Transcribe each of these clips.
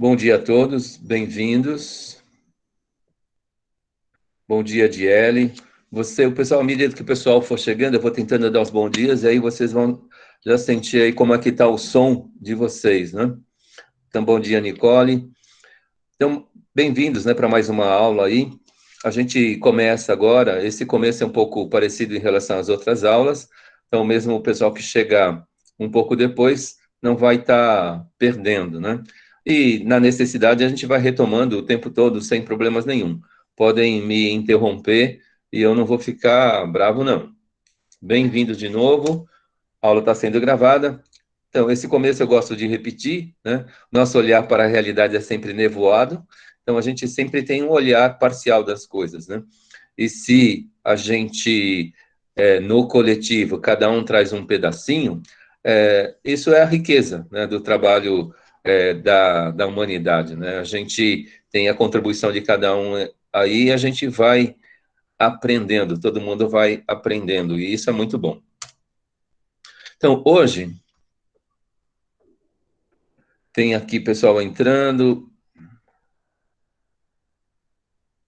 Bom dia a todos, bem-vindos. Bom dia, Diele. O pessoal, à medida que o pessoal for chegando, eu vou tentando dar os bons dias, e aí vocês vão já sentir aí como é que está o som de vocês, né? Então, bom dia, Nicole. Então, bem-vindos, né, para mais uma aula aí. A gente começa agora, esse começo é um pouco parecido em relação às outras aulas, então mesmo o pessoal que chegar um pouco depois não vai estar perdendo, né? E na necessidade a gente vai retomando o tempo todo sem problemas nenhum. Podem me interromper e eu não vou ficar bravo, não. Bem-vindos de novo, a aula está sendo gravada. Então, esse começo eu gosto de repetir, né? Nosso olhar para a realidade é sempre nevoado, então a gente sempre tem um olhar parcial das coisas, né? E se a gente, no coletivo, cada um traz um pedacinho, isso é a riqueza, né, do trabalho da humanidade, né? A gente tem a contribuição de cada um aí, a gente vai aprendendo, todo mundo vai aprendendo, e isso é muito bom. Então, hoje, tem aqui pessoal entrando.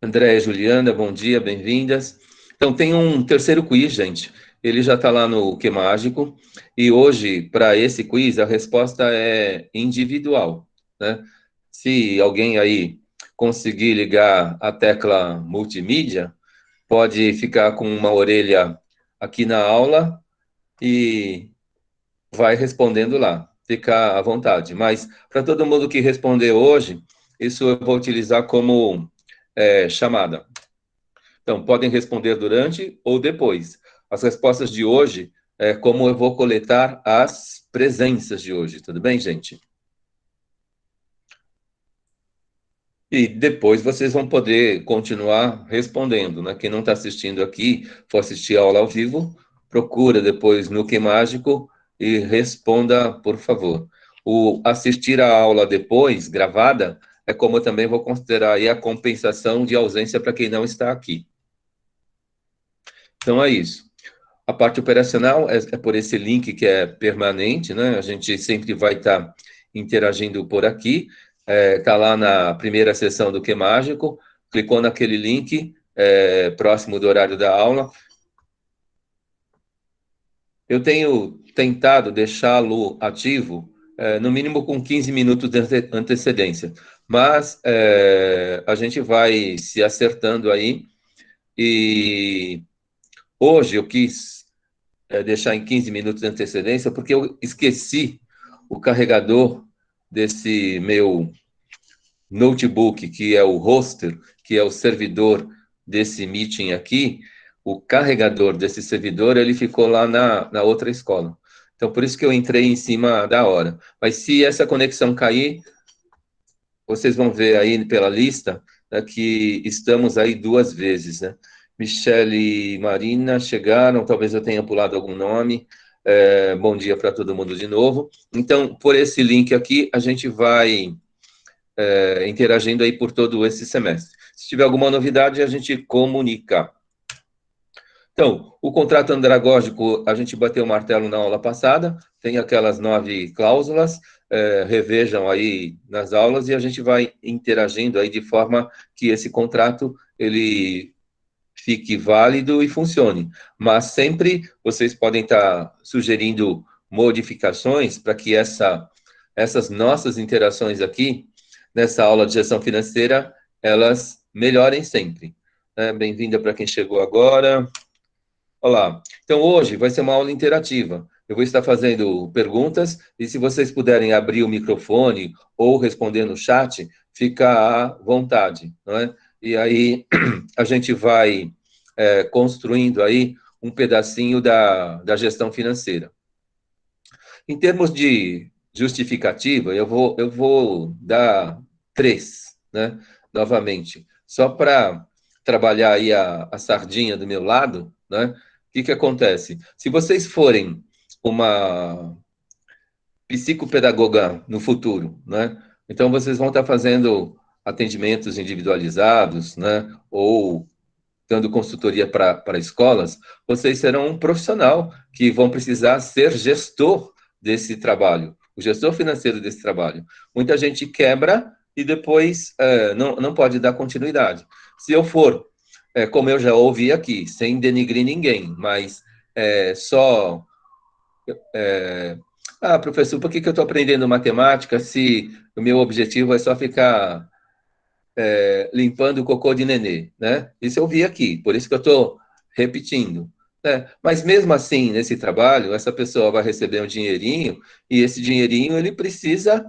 Andréia e Juliana, bom dia, bem-vindas. Então, tem um terceiro quiz, gente. Ele já está lá no Que Mágico. E hoje, para esse quiz, a resposta é individual, né? Se alguém aí conseguir ligar a tecla multimídia, pode ficar com uma orelha aqui na aula e vai respondendo lá. Fica à vontade. Mas, para todo mundo que responder hoje, isso eu vou utilizar como chamada. Então, podem responder durante ou depois. As respostas de hoje é como eu vou coletar as presenças de hoje. Tudo bem, gente? E depois vocês vão poder continuar respondendo, né? Quem não está assistindo aqui, for assistir a aula ao vivo, procura depois no Que Mágico e responda, por favor. O assistir a aula depois, gravada, é como eu também vou considerar aí a compensação de ausência para quem não está aqui. Então é isso. A parte operacional é por esse link que é permanente, né? A gente sempre vai estar interagindo por aqui. Está lá na primeira sessão do Que Mágico, clicou naquele link, próximo do horário da aula. Eu tenho tentado deixá-lo ativo, no mínimo com 15 minutos de antecedência, mas a gente vai se acertando aí. E hoje eu quis deixar em 15 minutos de antecedência, porque eu esqueci o carregador desse meu notebook, que é o hoster, que é o servidor desse meeting aqui. O carregador desse servidor, ele ficou lá na outra escola. Então, por isso que eu entrei em cima da hora. Mas se essa conexão cair, vocês vão ver aí pela lista, né, que estamos aí duas vezes, né? Michele e Marina chegaram, talvez eu tenha pulado algum nome. Bom dia para todo mundo de novo. Então, por esse link aqui, a gente vai interagindo aí por todo esse semestre. Se tiver alguma novidade, a gente comunica. Então, o contrato andragógico, a gente bateu o martelo na aula passada, tem aquelas 9 cláusulas, revejam aí nas aulas e a gente vai interagindo aí de forma que esse contrato, ele fique válido e funcione. Mas sempre vocês podem estar sugerindo modificações para que essas nossas interações aqui, nessa aula de gestão financeira, elas melhorem sempre. Bem-vinda para quem chegou agora. Olá. Então, hoje vai ser uma aula interativa. Eu vou estar fazendo perguntas e se vocês puderem abrir o microfone ou responder no chat, fica à vontade, não é? E aí a gente vai construindo aí um pedacinho da gestão financeira. Em termos de justificativa, eu vou dar três, né? Novamente, só para trabalhar aí a sardinha do meu lado, né? O que acontece? Se vocês forem uma psicopedagoga no futuro, né? Então vocês vão estar fazendo atendimentos individualizados, né? Ou dando consultoria para escolas, vocês serão um profissional que vão precisar ser gestor desse trabalho, o gestor financeiro desse trabalho. Muita gente quebra e depois não pode dar continuidade. Se eu for, como eu já ouvi aqui, sem denigrir ninguém, mas só... professor, por que eu estou aprendendo matemática se o meu objetivo é só ficar limpando o cocô de nenê, né? Isso eu vi aqui, por isso que eu estou repetindo. Né? Mas mesmo assim, nesse trabalho, essa pessoa vai receber um dinheirinho e esse dinheirinho ele precisa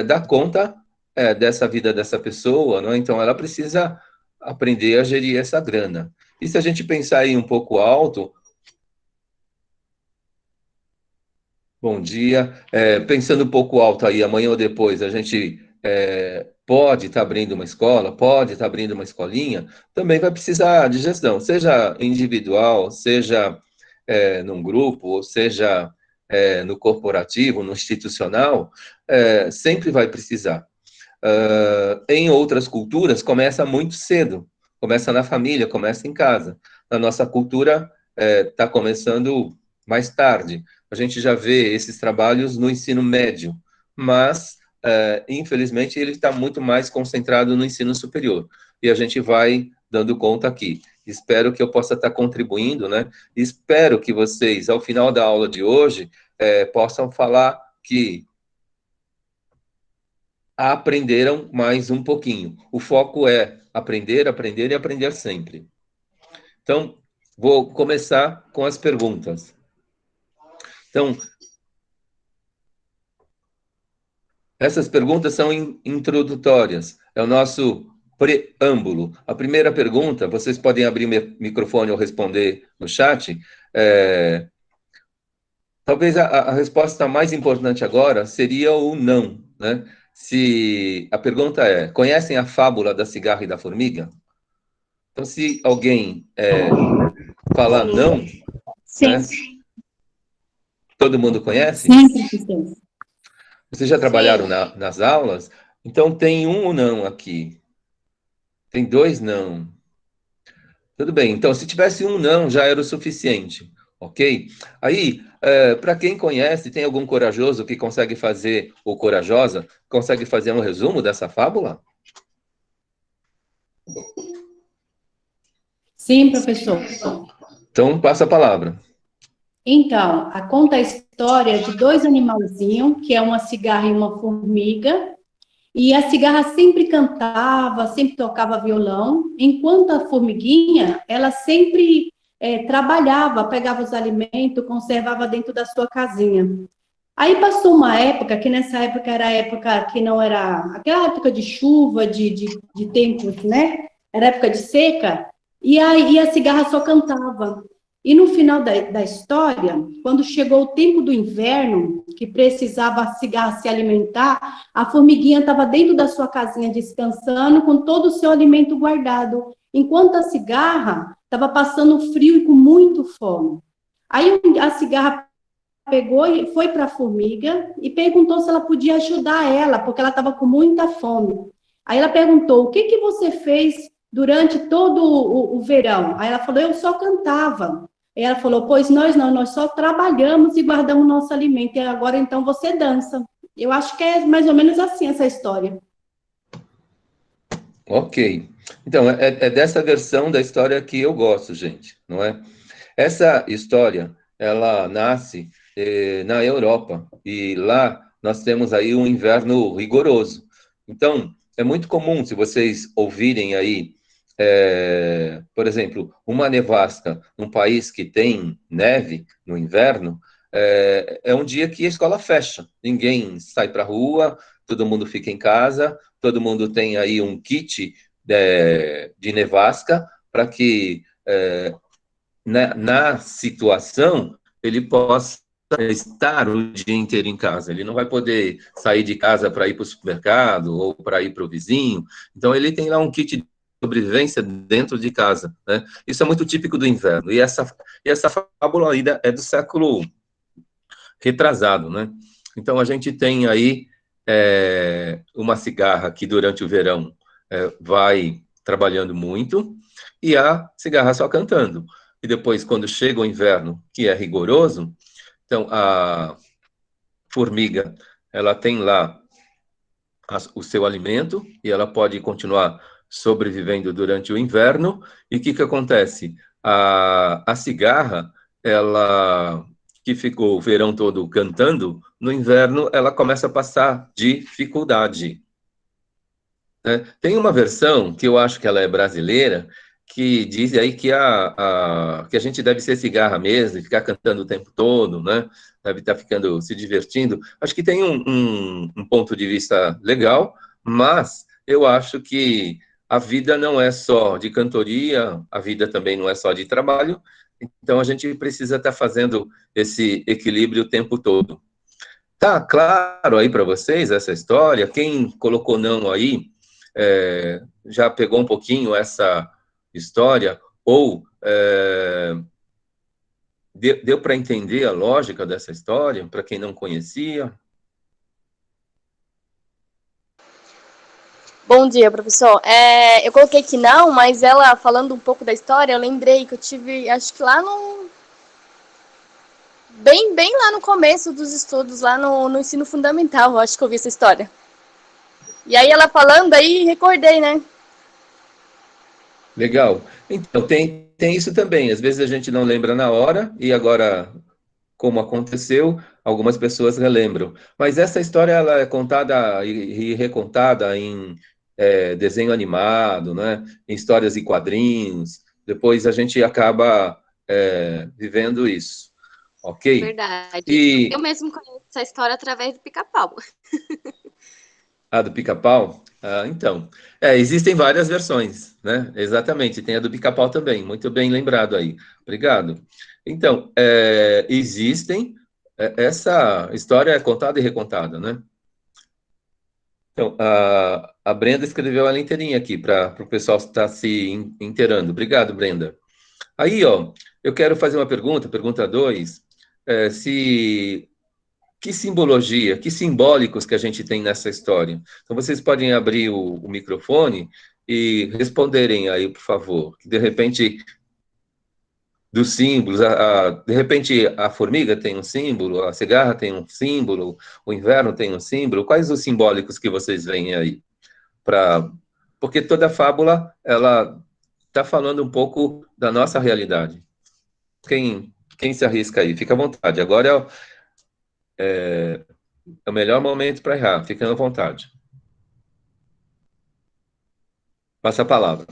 dar conta dessa vida dessa pessoa, não é? Então ela precisa aprender a gerir essa grana. E se a gente pensar aí um pouco alto, bom dia. Pensando um pouco alto aí, amanhã ou depois, a gente pode estar abrindo uma escola, pode estar abrindo uma escolinha, também vai precisar de gestão, seja individual, seja num grupo, ou seja no corporativo, no institucional, sempre vai precisar. Em outras culturas, começa muito cedo, começa na família, começa em casa. Na nossa cultura, está começando mais tarde. A gente já vê esses trabalhos no ensino médio, mas, infelizmente, ele está muito mais concentrado no ensino superior. E a gente vai dando conta aqui. Espero que eu possa estar contribuindo, né? Espero que vocês, ao final da aula de hoje, possam falar que aprenderam mais um pouquinho. O foco é aprender, aprender e aprender sempre. Então, vou começar com as perguntas. Então, essas perguntas são introdutórias. É o nosso preâmbulo. A primeira pergunta, vocês podem abrir o microfone ou responder no chat. Talvez a resposta mais importante agora seria o não, né? Se a pergunta é: conhecem a fábula da cigarra e da formiga? Então, se alguém falar não, Sim, né? Todo mundo conhece? sim, professor. Vocês já trabalharam Sim. nas aulas? Então, tem um ou não aqui. Tem dois não. Tudo bem. Então, se tivesse um não, já era o suficiente. Ok? Aí, para quem conhece, tem algum corajoso que consegue fazer, ou corajosa, consegue fazer um resumo dessa fábula? Sim, professor. Então, passa a palavra. Então, conta a história de dois animalzinhos, que é uma cigarra e uma formiga, e a cigarra sempre cantava, sempre tocava violão, enquanto a formiguinha, ela sempre trabalhava, pegava os alimentos, conservava dentro da sua casinha. Aí passou uma época, que nessa época era a época que não era aquela época de chuva, de tempos, né? Era época de seca, e aí a cigarra só cantava. E no final da história, quando chegou o tempo do inverno, que precisava a cigarra se alimentar, a formiguinha estava dentro da sua casinha descansando, com todo o seu alimento guardado, enquanto a cigarra estava passando frio e com muito fome. Aí a cigarra pegou e foi para a formiga e perguntou se ela podia ajudar ela, porque ela estava com muita fome. Aí ela perguntou: o que que você fez durante todo o verão? Aí ela falou: eu só cantava. Aí ela falou: pois nós não, nós só trabalhamos e guardamos nosso alimento, e agora então você dança. Eu acho que é mais ou menos assim essa história. Ok. Então, é dessa versão da história que eu gosto, gente, não é? Essa história, ela nasce na Europa, e lá nós temos aí um inverno rigoroso. Então, é muito comum, se vocês ouvirem aí, por exemplo, uma nevasca num país que tem neve no inverno, é um dia que a escola fecha. Ninguém sai para a rua, todo mundo fica em casa, todo mundo tem aí um kit de nevasca para que na situação, ele possa estar o dia inteiro em casa. Ele não vai poder sair de casa para ir para o supermercado ou para ir para o vizinho. Então, ele tem lá um kit de sobrevivência dentro de casa. Né? Isso é muito típico do inverno. E essa fábula ainda é do século retrasado. Né? Então, a gente tem aí uma cigarra que, durante o verão, vai trabalhando muito, e a cigarra só cantando. E depois, quando chega o inverno, que é rigoroso, então a formiga, ela tem lá o seu alimento e ela pode continuar sobrevivendo durante o inverno. E o que acontece? A cigarra, ela que ficou o verão todo cantando, no inverno ela começa a passar dificuldade. Tem uma versão que eu acho que ela é brasileira, que diz aí que a gente deve ser cigarra mesmo e ficar cantando o tempo todo, né? Deve estar ficando, se divertindo. Acho que tem um ponto de vista legal, mas eu acho que a vida não é só de cantoria, a vida também não é só de trabalho, então a gente precisa estar fazendo esse equilíbrio o tempo todo. Tá claro aí para vocês essa história? Quem colocou não aí, já pegou um pouquinho essa história, ou deu para entender a lógica dessa história, para quem não conhecia? Bom dia, professor. Eu coloquei que não, mas ela falando um pouco da história, eu lembrei que eu tive, acho que lá no. Bem lá no começo dos estudos, lá no ensino fundamental, eu acho que eu vi essa história. E aí ela falando, aí recordei, né? Legal. Então, tem isso também. Às vezes a gente não lembra na hora, e agora, como aconteceu, algumas pessoas relembram. Mas essa história ela é contada e recontada em desenho animado, né? Em histórias e quadrinhos. Depois a gente acaba vivendo isso, ok? Verdade. E Eu mesmo conheço essa história através do Pica-Pau. a do Pica-Pau? Ah, então, existem várias versões, né? Exatamente, tem a do Pica-Pau também, muito bem lembrado aí. Obrigado. Então, existem, essa história é contada e recontada, né? Então, a Brenda escreveu ela inteirinha aqui, para o pessoal estar se inteirando. Obrigado, Brenda. Aí, ó, eu quero fazer uma pergunta, pergunta 2, se que simbologia, que simbólicos que a gente tem nessa história. Então, vocês podem abrir o microfone e responderem aí, por favor. De repente, dos símbolos, de repente a formiga tem um símbolo, a cigarra tem um símbolo, o inverno tem um símbolo. Quais os simbólicos que vocês veem aí? Porque toda fábula, ela está falando um pouco da nossa realidade. Quem se arrisca aí? Fica à vontade. Agora é o melhor momento para errar. Fiquem à vontade. Passa a palavra.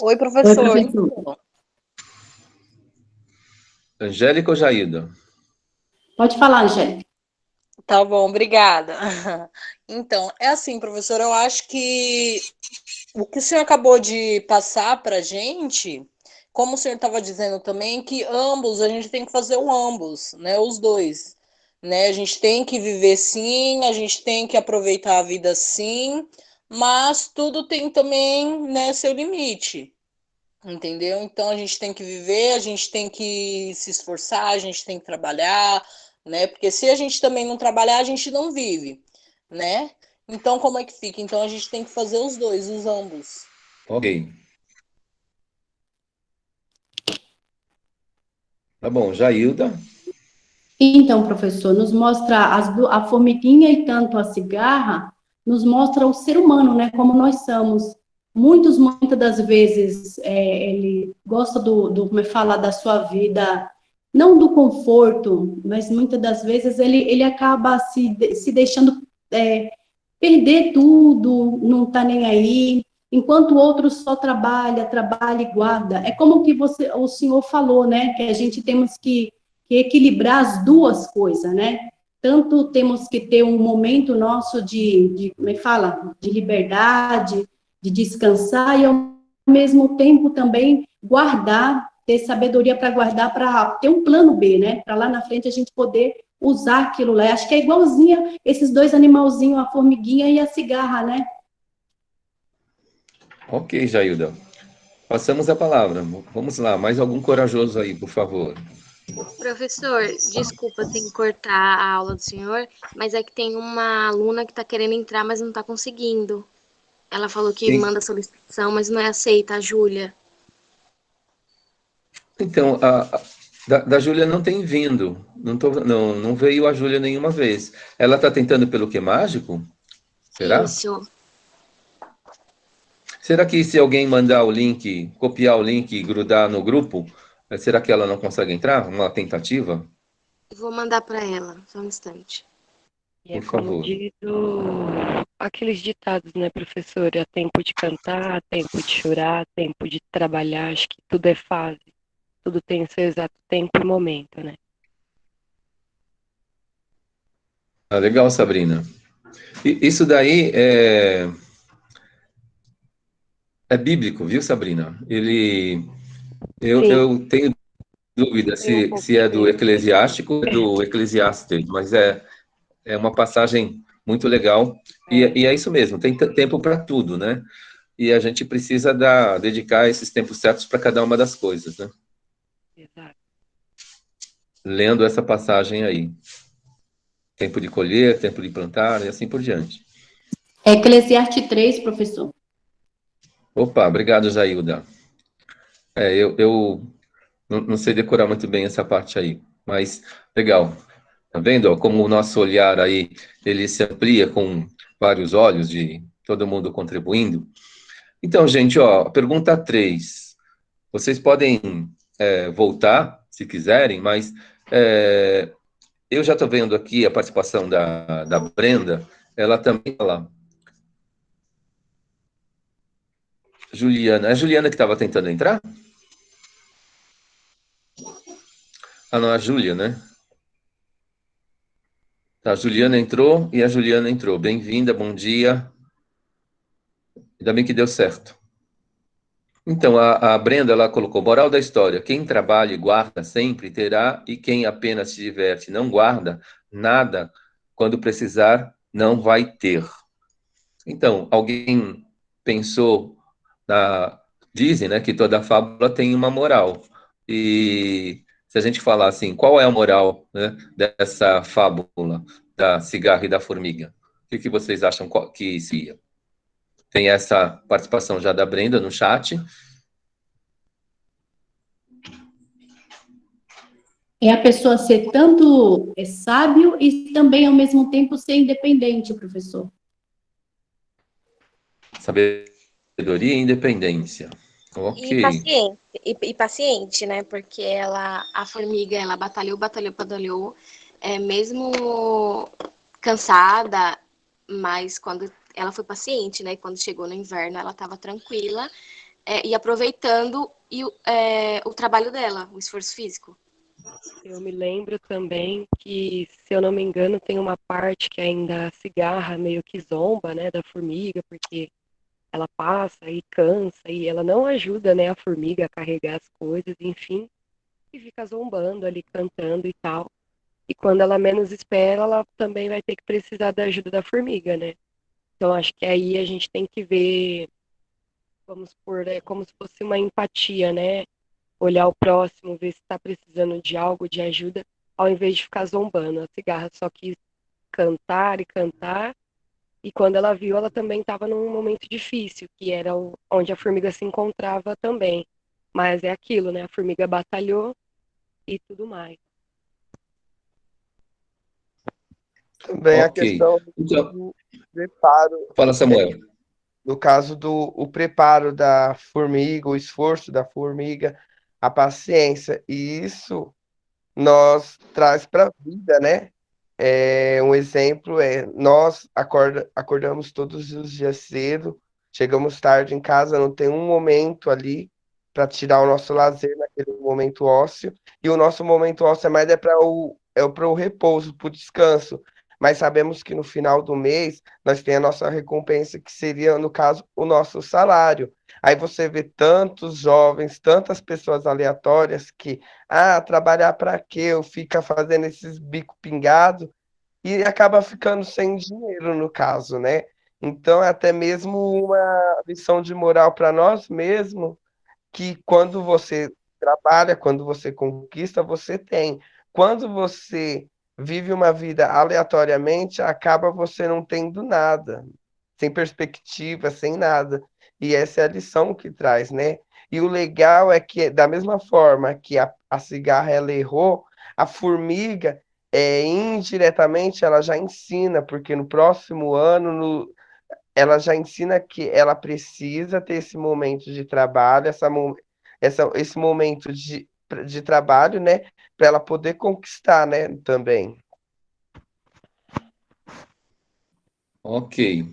Oi, Oi, professor. professor. Angélica ou Jailda? Pode falar, Angélica. Tá bom, obrigada. Então, é assim, professor, eu acho que o que o senhor acabou de passar para a gente, como o senhor estava dizendo também, que ambos, a gente tem que fazer o ambos, né? Os dois. Né? A gente tem que viver sim, a gente tem que aproveitar a vida sim, mas tudo tem também, né, seu limite. Entendeu? Então a gente tem que viver, a gente tem que se esforçar, a gente tem que trabalhar, né? Porque se a gente também não trabalhar, a gente não vive, né? Então como é que fica? Então a gente tem que fazer os dois, os ambos. Ok. Tá bom. Jailda? Então, professor, nos mostra a formiguinha e tanto a cigarra, nos mostra o ser humano, né, como nós somos. Muitas das vezes, ele gosta como é falar, da sua vida, não do conforto, mas muitas das vezes ele acaba se deixando perder tudo, não está nem aí, enquanto o outro só trabalha e guarda. É como que o senhor falou, né, que a gente temos que equilibrar as duas coisas, né? Tanto temos que ter um momento nosso como é que fala? De liberdade, de descansar, e ao mesmo tempo também guardar, ter sabedoria para guardar, para ter um plano B, né? Para lá na frente a gente poder usar aquilo lá. Acho que é igualzinha esses dois animalzinhos, a formiguinha e a cigarra, né? Ok, Jailda. Passamos a palavra. Vamos lá, mais algum corajoso aí, por favor. Professor, desculpa, tem que cortar a aula do senhor, mas é que tem uma aluna que tá querendo entrar, mas não tá conseguindo. Ela falou que Quem, manda solicitação, mas não é aceita, a Júlia. Então, da Júlia não tem vindo. Não veio a Júlia nenhuma vez. Ela está tentando pelo que mágico? Será? Isso. Será que se alguém mandar o link, copiar o link e grudar no grupo, será que ela não consegue entrar? Uma tentativa? Vou mandar para ela, só um instante. E é Por como favor. diz aqueles ditados, né, professor? Há tempo de cantar, há tempo de chorar, há tempo de trabalhar. Acho que tudo é fase. Tudo tem seu exato tempo e momento, né? Ah, legal, Sabrina. Isso daí é bíblico, viu, Sabrina? Sim, Eu tenho dúvida tem um se pouco é de do medo. Eclesiástico ou do Eclesiastes, mas é uma passagem muito legal. É, E é isso mesmo, tem tempo para tudo, né? E a gente precisa dedicar esses tempos certos para cada uma das coisas, né? exato. Lendo essa passagem aí. Tempo de colher, tempo de plantar e assim por diante. É Eclesiastes 3, professor. Opa, obrigado, Jailda. Eu não sei decorar muito bem essa parte aí, mas legal. Tá vendo, ó, como o nosso olhar aí, ele se amplia com vários olhos de todo mundo contribuindo. Então, gente, ó, pergunta 3. Vocês podem voltar, se quiserem, mas eu já estou vendo aqui a participação da Brenda, ela também está lá. Juliana, é a Juliana que estava tentando entrar? Ah, não, a Júlia, né? Tá, a Juliana entrou e a Juliana entrou. Bem-vinda, bom dia. Ainda bem que deu certo. Então, a Brenda, ela colocou, moral da história, quem trabalha e guarda sempre terá, e quem apenas se diverte e não guarda nada, quando precisar, não vai ter. Então, alguém pensou dizem, né, que toda fábula tem uma moral. E se a gente falar assim, qual é a moral, né, dessa fábula da cigarra e da formiga? O que vocês acham que seria? Tem essa participação já da Brenda no chat. É a pessoa ser tanto sábio e também, ao mesmo tempo, ser independente, professor. Sabedoria e independência. E Ok. paciente, e paciente, né? Porque a formiga, ela batalhou, batalhou, batalhou, mesmo cansada, mas quando ela foi paciente, né? Quando chegou no inverno, ela estava tranquila, e aproveitando o trabalho dela, o esforço físico. Eu me lembro também que, se eu não me engano, tem uma parte que ainda a cigarra meio que zomba, né, da formiga, porque ela passa e cansa e ela não ajuda, né, a formiga a carregar as coisas, enfim, e fica zombando ali, cantando e tal. E quando ela menos espera, ela também vai ter que precisar da ajuda da formiga, né? Então acho que aí a gente tem que ver, vamos supor, como se fosse uma empatia, né? Olhar o próximo, ver se está precisando de algo, de ajuda, ao invés de ficar zombando. A cigarra só quis cantar e cantar, e quando ela viu, ela também estava num momento difícil, que era onde a formiga se encontrava também. Mas é aquilo, né? A formiga batalhou e tudo mais. Também a Ok. questão Então, do preparo, fala, Samuel. no caso do o preparo da formiga, o esforço da formiga, a paciência, e isso nós traz para a vida, né? Um exemplo é nós acordamos todos os dias cedo, chegamos tarde em casa, não tem um momento ali para tirar o nosso lazer naquele momento ósseo, e o nosso momento ósseo é mais para o repouso, para o descanso. Mas sabemos que no final do mês nós tem a nossa recompensa, que seria, no caso, o nosso salário. Aí você vê tantos jovens, tantas pessoas aleatórias que, trabalhar para quê? Eu fica fazendo esses bico pingado e acaba ficando sem dinheiro, no caso, né? Então, é até mesmo uma lição de moral para nós mesmos, que quando você trabalha, quando você conquista, você tem. Quando você vive uma vida aleatoriamente, acaba você não tendo nada, sem perspectiva, sem nada. E essa é a lição que traz, né? E o legal é que, da mesma forma que a cigarra ela errou, a formiga, indiretamente, ela já ensina, porque no próximo ano, ela já ensina que ela precisa ter esse momento de trabalho, esse momento de trabalho, né, para ela poder conquistar, né, também. Ok.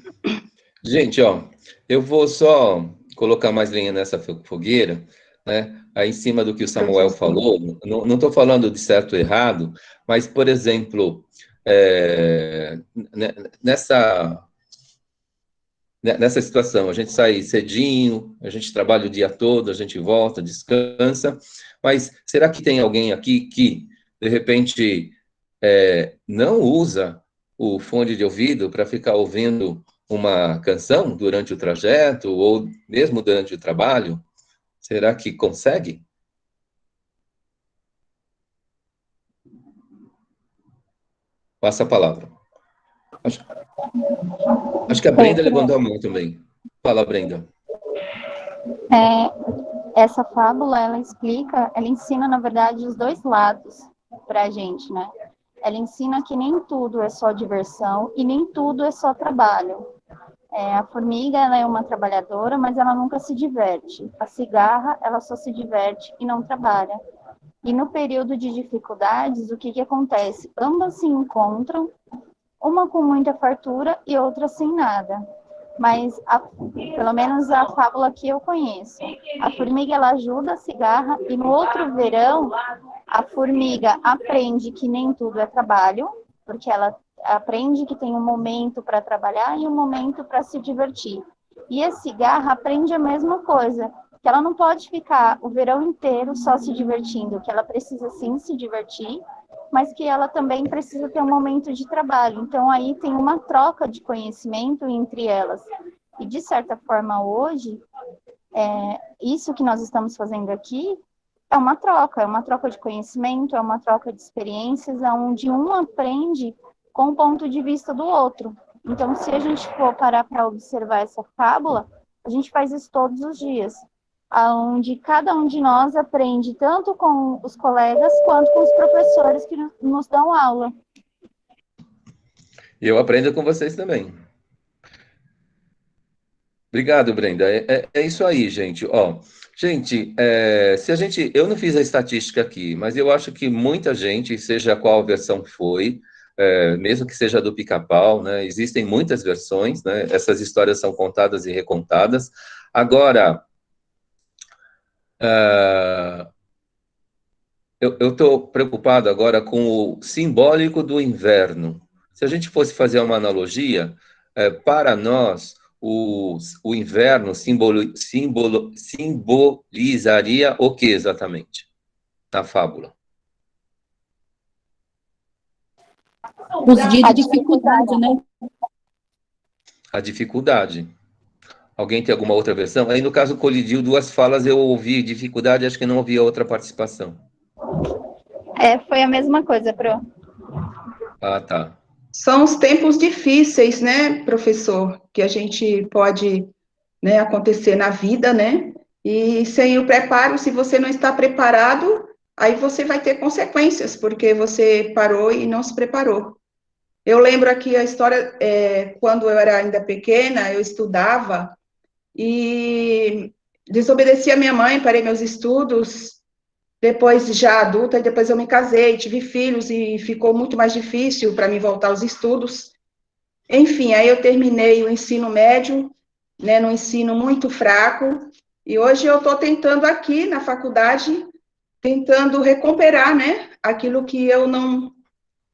Gente, ó, eu vou só colocar mais lenha nessa fogueira, né? Aí em cima do que o Samuel Professor. falou, não estou falando de certo ou errado, mas, por exemplo, nessa, nessa situação, a gente sai cedinho, a gente trabalha o dia todo, a gente volta, descansa, mas será que tem alguém aqui que, de repente, não usa o fone de ouvido para ficar ouvindo uma canção durante o trajeto ou mesmo durante o trabalho? Será que consegue? Passa a palavra. Acho que a Brenda levantou a mão também. Fala, Brenda. Essa fábula, ela explica, ela ensina, na verdade, os dois lados para a gente, né? Ela ensina que nem tudo é só diversão e nem tudo é só trabalho. A formiga, ela é uma trabalhadora, mas ela nunca se diverte. A cigarra, ela só se diverte e não trabalha. E no período de dificuldades, o que acontece? Ambas se encontram, uma com muita fartura e outra sem nada. Mas, pelo menos a fábula que eu conheço, a formiga, ela ajuda a cigarra e no outro verão, a formiga aprende que nem tudo é trabalho, porque ela aprende que tem um momento para trabalhar e um momento para se divertir. E a cigarra aprende a mesma coisa, que ela não pode ficar o verão inteiro só se divertindo, que ela precisa sim se divertir, mas que ela também precisa ter um momento de trabalho. Então, aí tem uma troca de conhecimento entre elas. E, de certa forma, hoje, isso que nós estamos fazendo aqui é uma troca de conhecimento, é uma troca de experiências, onde um aprende com o ponto de vista do outro. Então, se a gente for parar para observar essa fábula, a gente faz isso todos os dias, onde cada um de nós aprende tanto com os colegas quanto com os professores que nos dão aula. Eu aprendo com vocês também. Obrigado, Brenda. É isso aí, gente. Ó, gente, eu não fiz a estatística aqui, mas eu acho que muita gente, seja qual versão foi, mesmo que seja do Pica-Pau, né? Existem muitas versões, né? Essas histórias são contadas e recontadas. Agora, eu estou preocupado agora com o simbólico do inverno. Se a gente fosse fazer uma analogia, para nós, o inverno simbolizaria o que exatamente na fábula? Os dias de dificuldade, né? A dificuldade. Alguém tem alguma outra versão? Aí, no caso, colidiu duas falas, eu ouvi dificuldade, acho que não ouvi a outra participação. Foi a mesma coisa, Pro. Ah, tá. São os tempos difíceis, né, professor, que a gente pode, né, acontecer na vida, né? E sem o preparo, se você não está preparado, aí você vai ter consequências, porque você parou e não se preparou. Eu lembro aqui a história, quando eu era ainda pequena, eu estudava e desobedeci a minha mãe, parei meus estudos, depois já adulta, e depois eu me casei, tive filhos e ficou muito mais difícil para mim voltar aos estudos. Enfim, aí eu terminei o ensino médio, né, no ensino muito fraco, e hoje eu estou tentando aqui na faculdade, tentando recuperar, né, aquilo que eu não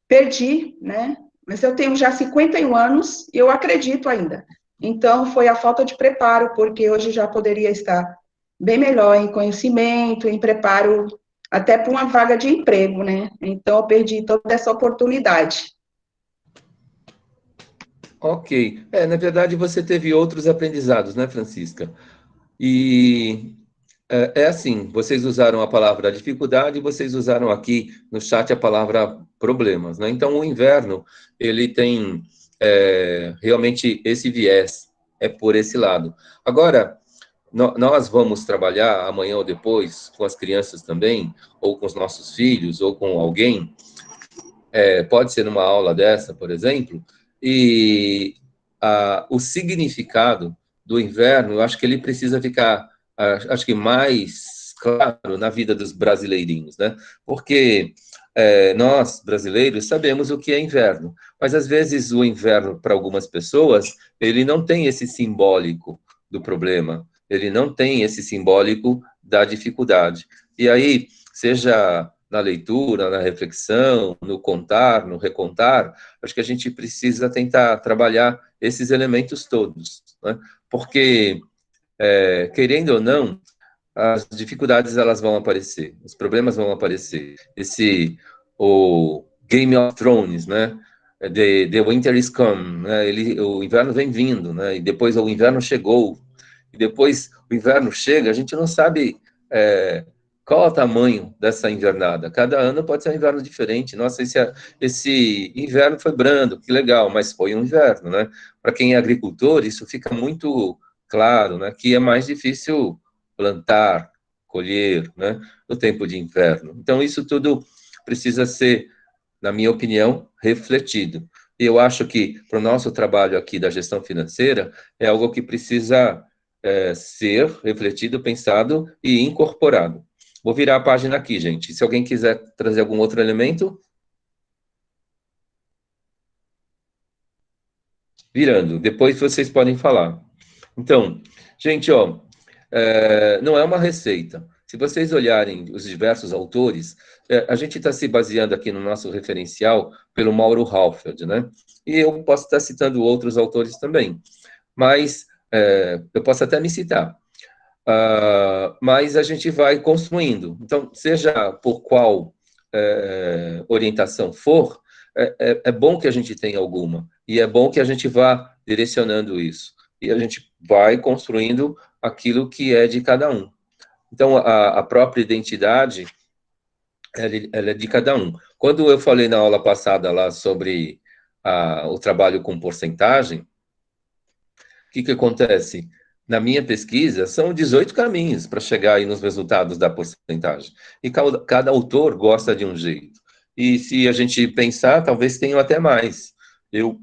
perdi, né, mas eu tenho já 51 anos e eu acredito ainda. Então, foi a falta de preparo, porque hoje já poderia estar bem melhor em conhecimento, em preparo até para uma vaga de emprego, né? Então, eu perdi toda essa oportunidade. Ok. Na verdade, você teve outros aprendizados, né, Francisca? E assim, vocês usaram a palavra dificuldade, vocês usaram aqui no chat a palavra problemas, né? Então, o inverno, ele tem realmente esse viés, é por esse lado. Agora, nós vamos trabalhar amanhã ou depois com as crianças também, ou com os nossos filhos, ou com alguém, pode ser numa aula dessa, por exemplo, e o significado do inverno, eu acho que ele precisa ficar, acho que mais claro na vida dos brasileirinhos, né? Porque nós, brasileiros, sabemos o que é inverno, mas às vezes o inverno, para algumas pessoas, ele não tem esse simbólico do problema, ele não tem esse simbólico da dificuldade. E aí, seja na leitura, na reflexão, no contar, no recontar, acho que a gente precisa tentar trabalhar esses elementos todos, né? Porque, querendo ou não, as dificuldades elas vão aparecer, os problemas vão aparecer. O Game of Thrones, né? The Winter is Come, né? O inverno vem vindo, né? E depois o inverno chegou, e depois o inverno chega, a gente não sabe qual é o tamanho dessa invernada. Cada ano pode ser um inverno diferente. Nossa, esse inverno foi brando, que legal, mas foi um inverno, né? Para quem é agricultor, isso fica muito claro, né? Que é mais difícil plantar, colher, né? No tempo de inverno. Então, isso tudo precisa ser, na minha opinião, refletido. E eu acho que, para o nosso trabalho aqui da gestão financeira, é algo que precisa ser refletido, pensado e incorporado. Vou virar a página aqui, gente. Se alguém quiser trazer algum outro elemento. Virando. Depois vocês podem falar. Então, gente, ó, não é uma receita. Se vocês olharem os diversos autores, a gente está se baseando aqui no nosso referencial pelo Mauro Halfeld, né? E eu posso estar citando outros autores também. Mas eu posso até me citar. Mas a gente vai construindo. Então, seja por qual orientação for, é bom que a gente tenha alguma, e é bom que a gente vá direcionando isso, e a gente vai construindo aquilo que é de cada um. Então, a própria identidade, ela é de cada um. Quando eu falei na aula passada lá sobre o trabalho com porcentagem, o que acontece? Na minha pesquisa, são 18 caminhos para chegar aí nos resultados da porcentagem. E cada autor gosta de um jeito. E se a gente pensar, talvez tenham até mais. Eu,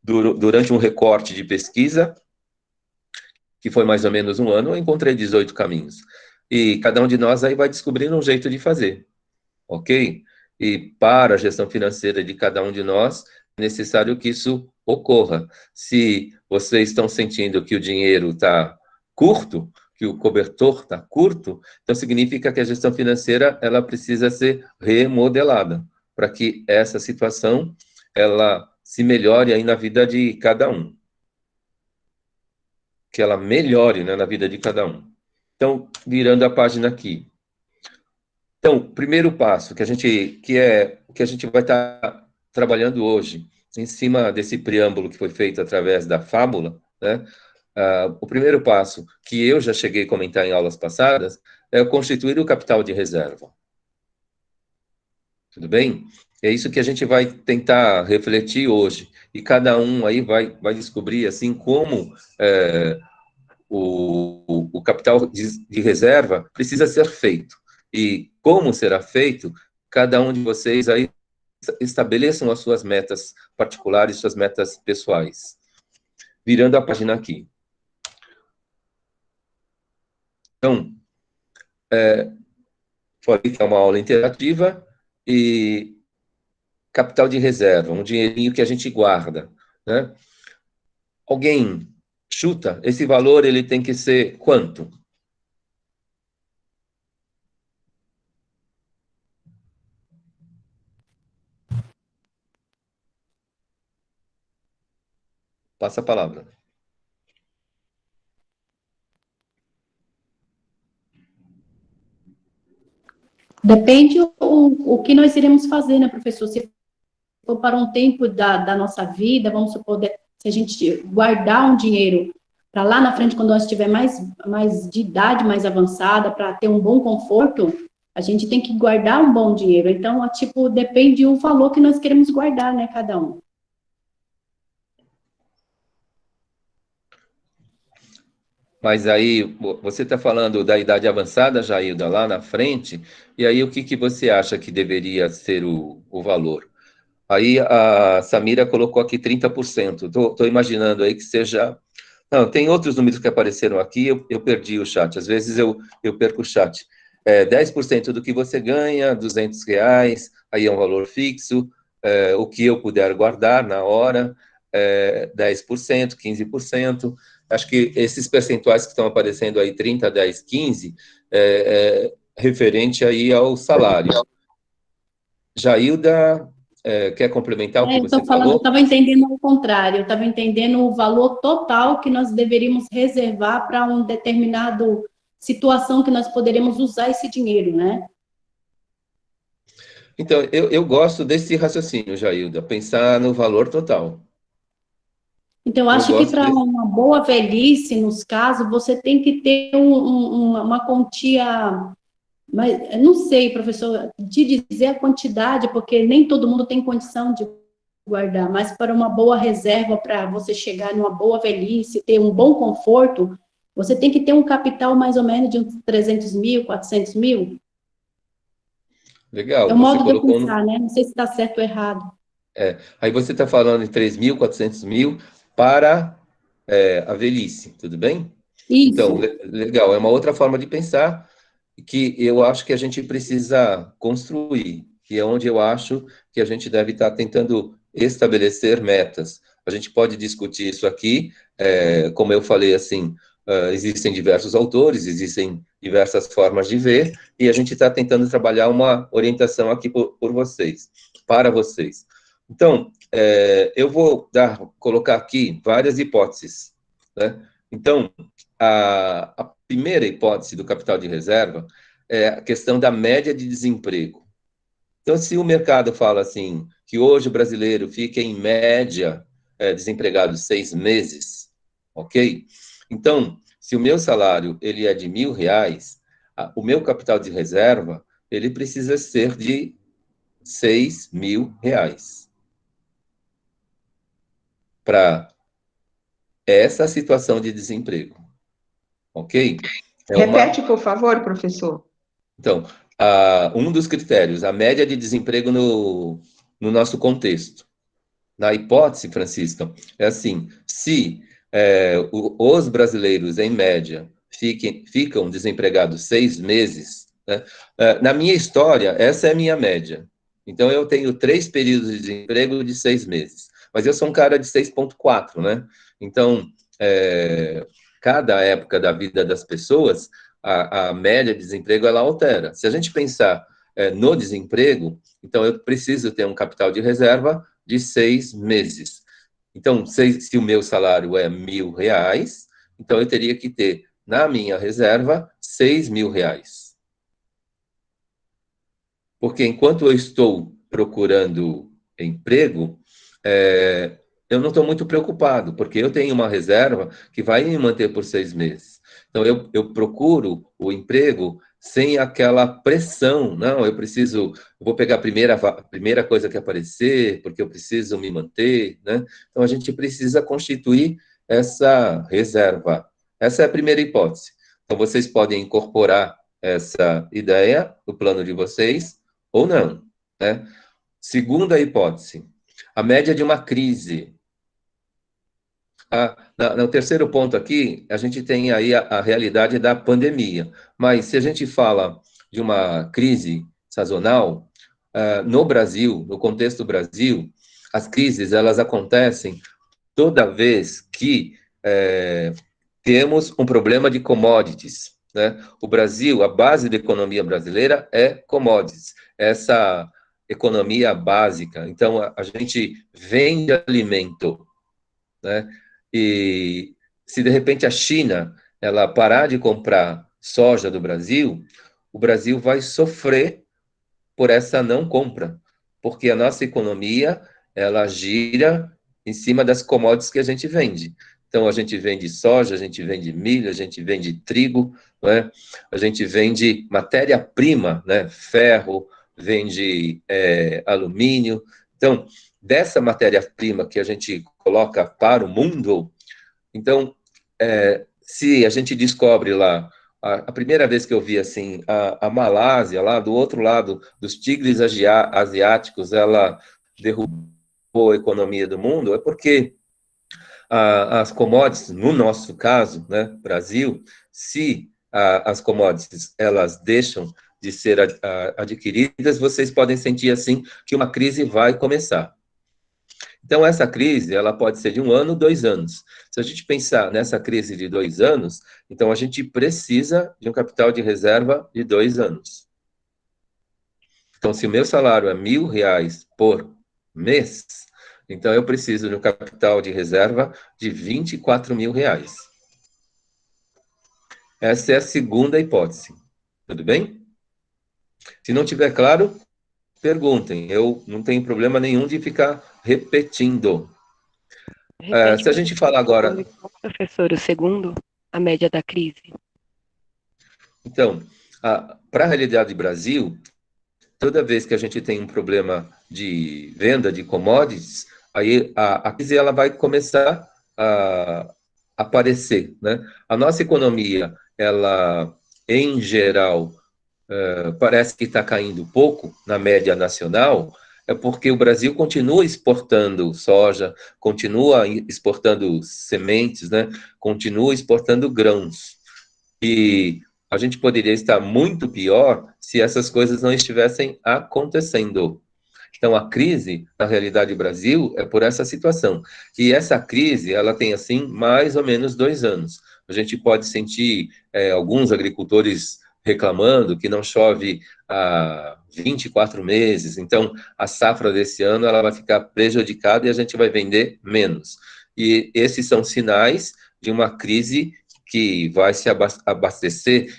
durante um recorte de pesquisa, que foi mais ou menos um ano, eu encontrei 18 caminhos. E cada um de nós aí vai descobrindo um jeito de fazer, ok? E para a gestão financeira de cada um de nós, é necessário que isso ocorra. Se vocês estão sentindo que o dinheiro está curto, que o cobertor está curto, então significa que a gestão financeira ela precisa ser remodelada para que essa situação ela se melhore aí na vida de cada um. Que ela melhore, né, na vida de cada um. Então, virando a página aqui. Então, primeiro passo que a gente vai estar trabalhando hoje, em cima desse preâmbulo que foi feito através da fábula, né? O primeiro passo, que eu já cheguei a comentar em aulas passadas, é constituir o capital de reserva. Tudo bem? É isso que a gente vai tentar refletir hoje. E cada um aí vai descobrir, assim, como o capital de reserva precisa ser feito. E como será feito, cada um de vocês aí estabeleçam as suas metas particulares, suas metas pessoais. Virando a página aqui. Então, falei que é uma aula interativa e capital de reserva, um dinheirinho que a gente guarda, né? Alguém chuta, esse valor ele tem que ser quanto? Passa a palavra. Depende o que nós iremos fazer, né, professor? Se for para um tempo da nossa vida, vamos supor, se a gente guardar um dinheiro para lá na frente, quando nós tiver mais de idade mais avançada, para ter um bom conforto, a gente tem que guardar um bom dinheiro. Então, tipo, depende do valor que nós queremos guardar, né, cada um. Mas aí, você está falando da idade avançada, Jailda, lá na frente, e aí o que, que você acha que deveria ser o valor? Aí a Samira colocou aqui 30%. Estou imaginando aí que seja. Não, tem outros números que apareceram aqui, eu perdi o chat. Às vezes eu perco o chat. 10% do que você ganha, R$ 200, aí é um valor fixo, o que eu puder guardar na hora, 10%, 15%. Acho que esses percentuais que estão aparecendo aí, 30, 10, 15, referente aí ao salário. Jailda, quer complementar o que Eu você estou falando, eu falou? estava entendendo ao contrário, eu estava entendendo o valor total que nós deveríamos reservar para um determinado situação que nós poderíamos usar esse dinheiro, né? Então, eu gosto desse raciocínio, Jailda, pensar no valor total. Então, eu Eu acho que gosto para desse. uma boa velhice, nos casos, você tem que ter uma quantia, mas eu não sei, professor, de dizer a quantidade, porque nem todo mundo tem condição de guardar, mas para uma boa reserva, para você chegar numa boa velhice, ter um bom conforto, você tem que ter um capital mais ou menos de uns 300 mil, 400 mil. É Legal, o você modo de eu colocou. pensar, né? Não sei se está certo ou errado. Aí você está falando em 3.000, 400 mil para a velhice, tudo bem? Então, Isso. legal, é uma outra forma de pensar que eu acho que a gente precisa construir, que é onde eu acho que a gente deve estar tentando estabelecer metas. A gente pode discutir isso aqui, como eu falei, assim, existem diversos autores, existem diversas formas de ver, e a gente está tentando trabalhar uma orientação aqui por vocês, para vocês. Então, eu vou colocar aqui várias hipóteses, né? Então, a primeira hipótese do capital de reserva é a questão da média de desemprego. Então, se o mercado fala assim, que hoje o brasileiro fica em média desempregado 6 meses, ok? Então, se o meu salário ele é de R$ 1.000, o meu capital de reserva ele precisa ser de R$ 6.000 para essa situação de desemprego, ok? É uma. Repete, por favor, professor. Então, um dos critérios, a média de desemprego no nosso contexto. Na hipótese, Francisca, é assim: se os brasileiros, em média, ficam desempregados 6 meses, né, na minha história, essa é a minha média. Então, eu tenho 3 períodos de desemprego de 6 meses. Mas eu sou um cara de 6,4, né? Então, cada época da vida das pessoas, a média de desemprego, ela altera. Se a gente pensar no desemprego, então eu preciso ter um capital de reserva de 6 meses. Então, se o meu salário é R$ 1.000, então eu teria que ter na minha reserva R$ 6.000. Porque enquanto eu estou procurando emprego, eu não estou muito preocupado, porque eu tenho uma reserva que vai me manter por 6 meses. Então, eu procuro o emprego sem aquela pressão. Não, eu vou pegar a primeira coisa que aparecer, porque eu preciso me manter, né? Então, a gente precisa constituir essa reserva. Essa é a primeira hipótese. Então, vocês podem incorporar essa ideia no plano de vocês, ou não, né? Segunda hipótese, a média de uma crise. No terceiro ponto aqui, a gente tem aí a realidade da pandemia. Mas se a gente fala de uma crise sazonal, no Brasil, no contexto do Brasil, as crises elas acontecem toda vez que temos um problema de commodities, né? O Brasil, a base da economia brasileira é commodities, essa economia básica. Então, a gente vende alimento, né? E se de repente a China ela parar de comprar soja do Brasil, o Brasil vai sofrer por essa não compra, porque a nossa economia ela gira em cima das commodities que a gente vende. Então, a gente vende soja, a gente vende milho, a gente vende trigo, não é? A gente vende matéria-prima, né? Ferro, vende alumínio. Então, dessa matéria-prima que a gente coloca para o mundo, então, se a gente descobre lá, a primeira vez que eu vi assim, a Malásia, lá do outro lado dos tigres asiáticos, ela derrubou a economia do mundo, é porque as commodities, no nosso caso, né, Brasil, se as commodities elas deixam de ser adquiridas, vocês podem sentir assim que uma crise vai começar. Então, essa crise, ela pode ser de 1 ano, 2 anos. Se a gente pensar nessa crise de 2 anos, então a gente precisa de um capital de reserva de 2 anos. Então, se o meu salário é R$ 1.000 por mês, então eu preciso de um capital de reserva de R$ 24.000. Essa é a segunda hipótese. Tudo bem? Se não tiver claro, perguntem. Eu não tenho problema nenhum de ficar repetindo. Repete, Se a gente falar agora... professor, o segundo, a média da crise. Então, para a realidade do Brasil, toda vez que a gente tem um problema de venda de commodities, aí a crise ela vai começar a aparecer, né? A nossa economia, ela, em geral, parece que está caindo pouco na média nacional, é porque o Brasil continua exportando soja, continua exportando sementes, né? Continua exportando grãos. E a gente poderia estar muito pior se essas coisas não estivessem acontecendo. Então, a crise, na realidade, do Brasil, é por essa situação. E essa crise, ela tem, assim, mais ou menos 2 anos. A gente pode sentir alguns agricultores reclamando que não chove há 24 meses, então a safra desse ano ela vai ficar prejudicada e a gente vai vender menos. E esses são sinais de uma crise que vai se abastecer,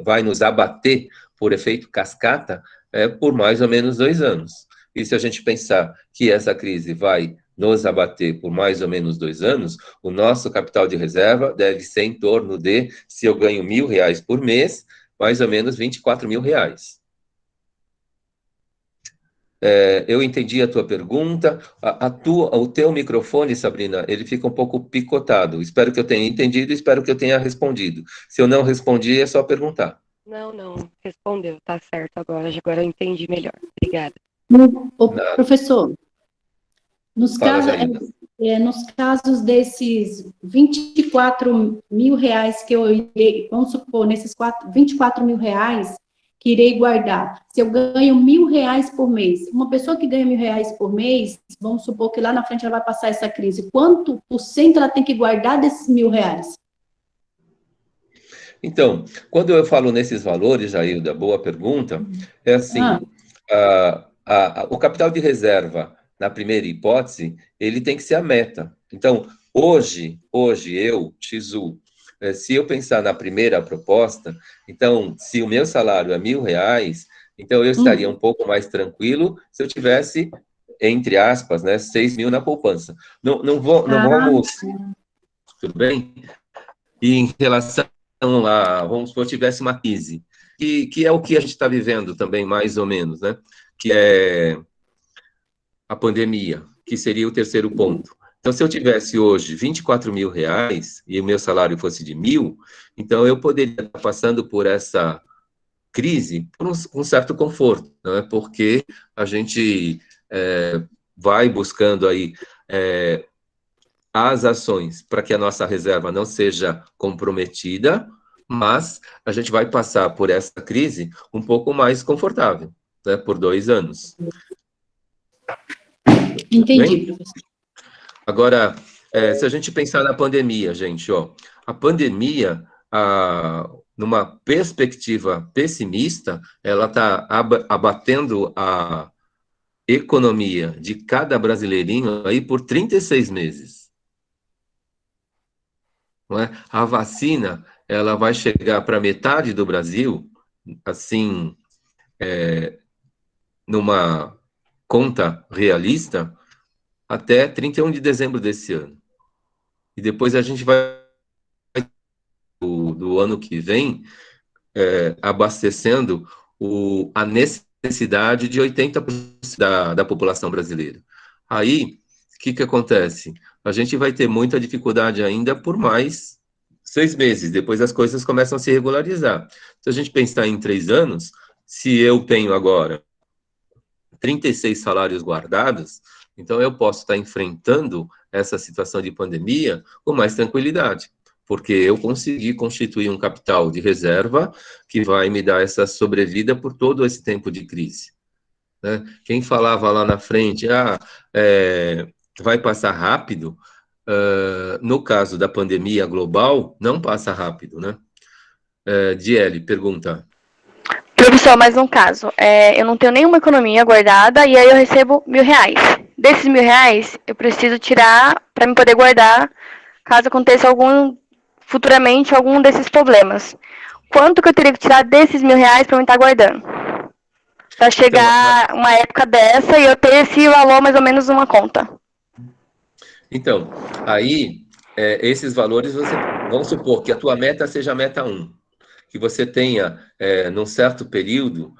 vai nos abater por efeito cascata por mais ou menos 2 anos. E se a gente pensar que essa crise vai nos abater por mais ou menos 2 anos, o nosso capital de reserva deve ser em torno de, se eu ganho R$ 1.000 por mês, mais ou menos R$ 24.000. Eu entendi a tua pergunta. O teu microfone, Sabrina, ele fica um pouco picotado. Espero que eu tenha entendido, espero que eu tenha respondido. Se eu não respondi, é só perguntar. Não, respondeu, tá certo agora eu entendi melhor. Obrigada. Professor, nos casos desses R$ 24.000 que eu irei, vamos supor, nesses R$ 24.000 que irei guardar, se eu ganho R$ 1.000 por mês, uma pessoa que ganha R$ 1.000 por mês, vamos supor que lá na frente ela vai passar essa crise, quanto por cento ela tem que guardar desses R$ 1.000? Então, quando eu falo nesses valores, Jailda, boa pergunta, é assim, o capital de reserva, na primeira hipótese, ele tem que ser a meta. Então, hoje eu, Chizu, se eu pensar na primeira proposta, então, se o meu salário é R$ 1.000, então eu estaria um pouco mais tranquilo se eu tivesse, entre aspas, né, 6.000 na poupança. Não vamos... Tudo bem? E em relação a, vamos supor, tivesse uma crise, que é o que a gente está vivendo também, mais ou menos, né? Que é a pandemia, que seria o terceiro ponto. Então, se eu tivesse hoje R$ 24.000 e o meu salário fosse de 1.000, então eu poderia estar passando por essa crise por um certo conforto, né? Porque a gente vai buscando aí as ações para que a nossa reserva não seja comprometida, mas a gente vai passar por essa crise um pouco mais confortável, né? Por 2 anos. Entendi, professor. Agora, se a gente pensar na pandemia, gente, a pandemia, numa perspectiva pessimista, ela está abatendo a economia de cada brasileirinho aí por 36 meses. Não é? A vacina, ela vai chegar para metade do Brasil, assim, numa conta realista, até 31 de dezembro desse ano. E depois a gente vai, do ano que vem, abastecendo a necessidade de 80% da população brasileira. Aí, o que acontece? A gente vai ter muita dificuldade ainda por mais 6 meses, depois as coisas começam a se regularizar. Se a gente pensar em 3 anos, se eu tenho agora 36 salários guardados, então eu posso estar enfrentando essa situação de pandemia com mais tranquilidade, porque eu consegui constituir um capital de reserva que vai me dar essa sobrevida por todo esse tempo de crise. Né? Quem falava lá na frente, vai passar rápido, no caso da pandemia global, não passa rápido, né? Diele, pergunta. Professor, mais um caso. Eu não tenho nenhuma economia guardada e aí eu recebo R$ 1.000. Desses R$ 1.000, eu preciso tirar para me poder guardar caso aconteça futuramente algum desses problemas. Quanto que eu teria que tirar desses R$ 1.000 para eu estar guardando? Para chegar uma época dessa e eu ter esse valor mais ou menos numa conta. Então, aí, esses valores, vamos supor que a tua meta seja a meta 1. Que você tenha, num certo período,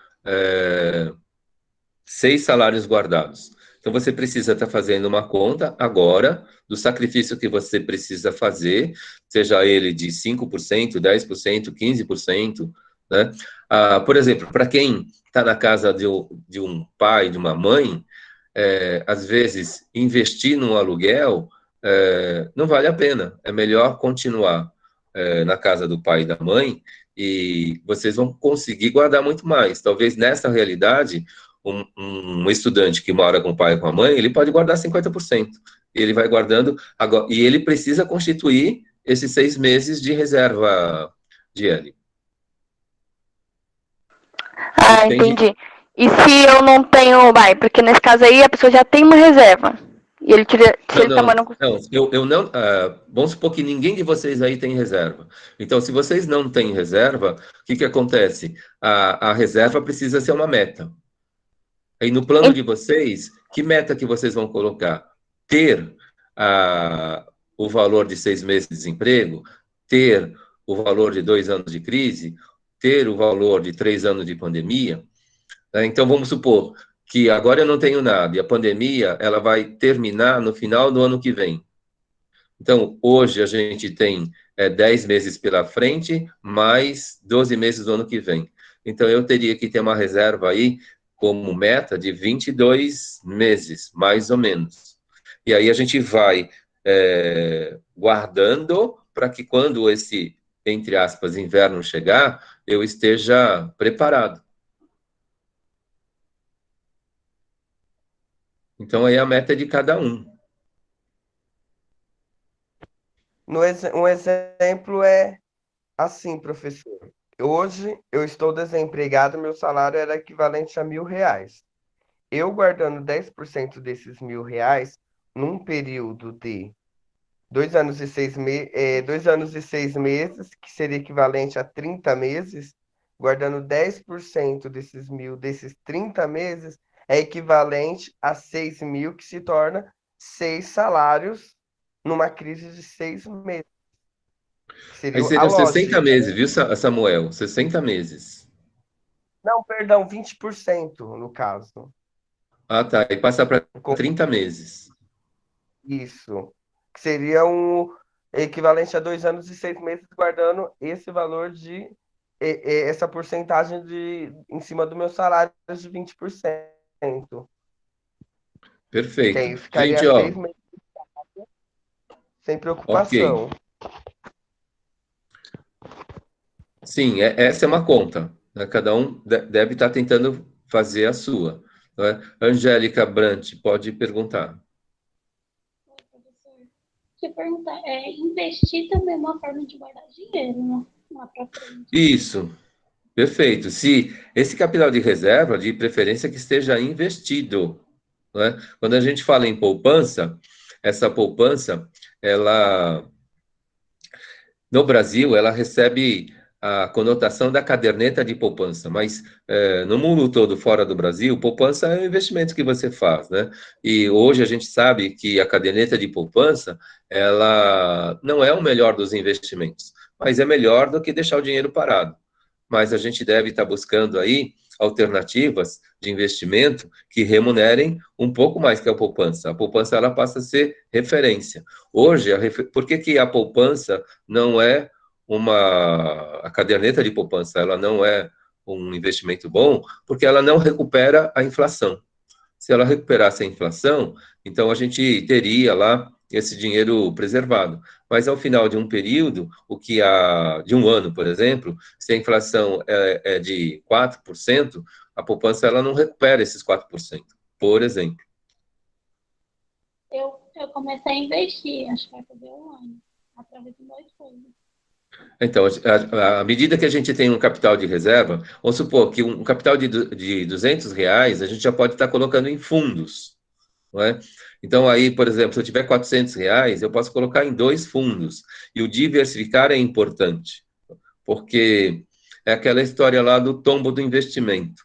6 salários guardados. Então, você precisa estar fazendo uma conta agora do sacrifício que você precisa fazer, seja ele de 5%, 10%, 15%, né? Por exemplo, para quem está na casa de um pai, de uma mãe, às vezes, investir num aluguel não vale a pena. É melhor continuar na casa do pai e da mãe, e vocês vão conseguir guardar muito mais. Talvez nessa realidade, um estudante que mora com o pai e com a mãe, ele pode guardar 50%. Ele vai guardando, agora, e ele precisa constituir esses 6 meses de reserva, Diane. Entendi. E se eu não tenho, porque nesse caso aí a pessoa já tem uma reserva. E ele tira. Vamos supor que ninguém de vocês aí tem reserva. Então, se vocês não têm reserva, o que acontece? A reserva precisa ser uma meta. Aí no plano de vocês, que meta que vocês vão colocar? Ter o valor de 6 meses de desemprego, ter o valor de 2 anos de crise, ter o valor de 3 anos de pandemia. Então, vamos supor que agora eu não tenho nada, e a pandemia ela vai terminar no final do ano que vem. Então, hoje a gente tem 10 meses pela frente, mais 12 meses do ano que vem. Então, eu teria que ter uma reserva aí, como meta, de 22 meses, mais ou menos. E aí a gente vai guardando para que quando esse, entre aspas, inverno chegar, eu esteja preparado. Então, aí a meta é de cada um. Um exemplo é assim, professor. Hoje eu estou desempregado, meu salário era equivalente a R$ 1.000. Eu guardando 10% desses R$ 1.000 num período de 2 anos e 6 meses, que seria equivalente a 30 meses, guardando 10% desses 30 meses, é equivalente a 6.000, que se torna 6 salários numa crise de 6 meses. Aí seriam 60 meses, viu, Samuel? 60 meses. Não, perdão, 20% no caso. Ah, tá. E passa para 30 meses. Isso. Que seria um equivalente a 2 anos e 6 meses, guardando esse valor de essa porcentagem em cima do meu salário de 20%. Perfeito. Que aí ficaria gente, 6 meses sem preocupação. Okay. Sim, essa é uma conta. Né? Cada um deve estar tentando fazer a sua. Né? Angélica Brant, pode perguntar. Deixa eu perguntar, investir também é uma forma de guardar dinheiro, né? Lá pra frente. Isso, perfeito. Se esse capital de reserva, de preferência que esteja investido. Né? Quando a gente fala em poupança, essa poupança, no Brasil, ela recebe a conotação da caderneta de poupança, mas no mundo todo, fora do Brasil, poupança é um investimento que você faz, né? E hoje a gente sabe que a caderneta de poupança, ela não é o melhor dos investimentos, mas é melhor do que deixar o dinheiro parado. Mas a gente deve estar buscando aí alternativas de investimento que remunerem um pouco mais que a poupança. A poupança, ela passa a ser referência. Hoje, por que a poupança não é a caderneta de poupança ela não é um investimento bom, porque ela não recupera a inflação. Se ela recuperasse a inflação, então a gente teria lá esse dinheiro preservado. Mas ao final de um período, de um ano, por exemplo, se a inflação é de 4%, a poupança ela não recupera esses 4%, por exemplo. Eu comecei a investir, acho que vai fazer um ano, através de 2 coisas. Então, à medida que a gente tem um capital de reserva, vamos supor que um capital de R$ 200, a gente já pode estar colocando em fundos, não é? Então, aí, por exemplo, se eu tiver R$ 400, eu posso colocar em 2 fundos. E o diversificar é importante, porque é aquela história lá do tombo do investimento.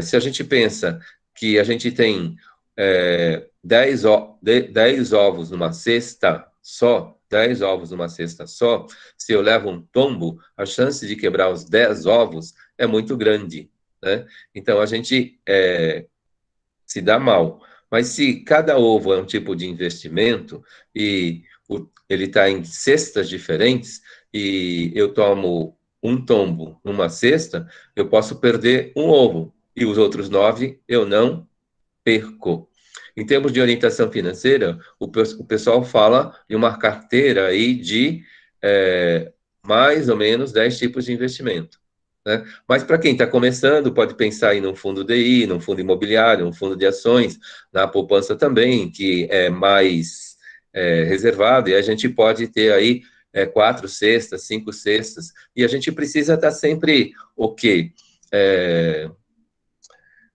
Se a gente pensa que a gente tem 10 ovos numa cesta só, 10 ovos numa cesta só, se eu levo um tombo, a chance de quebrar os 10 ovos é muito grande, né? Então, a gente se dá mal. Mas se cada ovo é um tipo de investimento e ele está em cestas diferentes e eu tomo um tombo numa cesta, eu posso perder um ovo e os outros 9 eu não perco. Em termos de orientação financeira, o pessoal fala de uma carteira aí de mais ou menos 10 tipos de investimento, né? Mas para quem está começando, pode pensar em um fundo DI, num fundo imobiliário, um fundo de ações, na poupança também, que é mais reservado, e a gente pode ter aí 4 cestas, 5 cestas, e a gente precisa estar sempre o quê?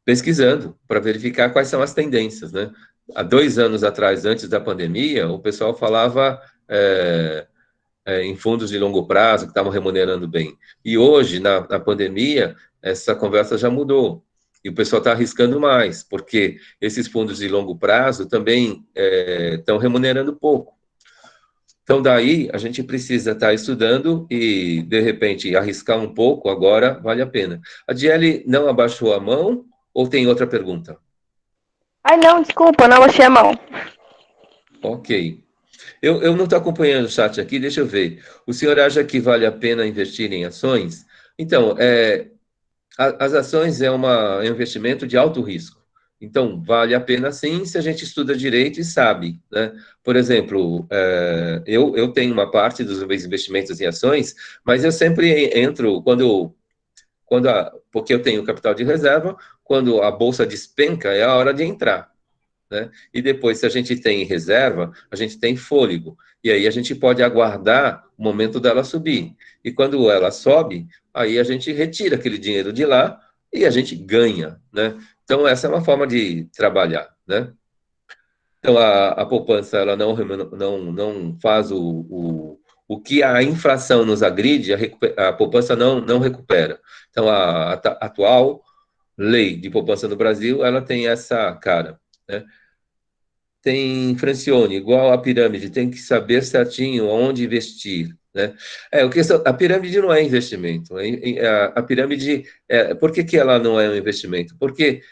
Pesquisando para verificar quais são as tendências, né? Há 2 anos atrás, antes da pandemia, o pessoal falava em fundos de longo prazo que estavam remunerando bem. E hoje, na pandemia, essa conversa já mudou. E o pessoal está arriscando mais, porque esses fundos de longo prazo também estão remunerando pouco. Então, daí, a gente precisa estar estudando e, de repente, arriscar um pouco, agora vale a pena. A Diele não abaixou a mão ou tem outra pergunta? Ai, não, desculpa, não baixei a mão. Ok. Eu não estou acompanhando o chat aqui, deixa eu ver. O senhor acha que vale a pena investir em ações? Então, as ações é um investimento de alto risco. Então, vale a pena sim se a gente estuda direito e sabe, né? Por exemplo, eu tenho uma parte dos meus investimentos em ações, mas eu sempre entro porque eu tenho capital de reserva, quando a bolsa despenca, é a hora de entrar, né? E depois, se a gente tem reserva, a gente tem fôlego. E aí a gente pode aguardar o momento dela subir. E quando ela sobe, aí a gente retira aquele dinheiro de lá e a gente ganha, né? Então, essa é uma forma de trabalhar, né? Então, a poupança, ela não faz o que a inflação nos agride, a poupança não recupera. Então, a atual lei de poupança no Brasil, ela tem essa cara, né? Tem Francione, igual a pirâmide, tem que saber certinho onde investir, né? A pirâmide não é investimento. A pirâmide, por que ela não é um investimento? Porque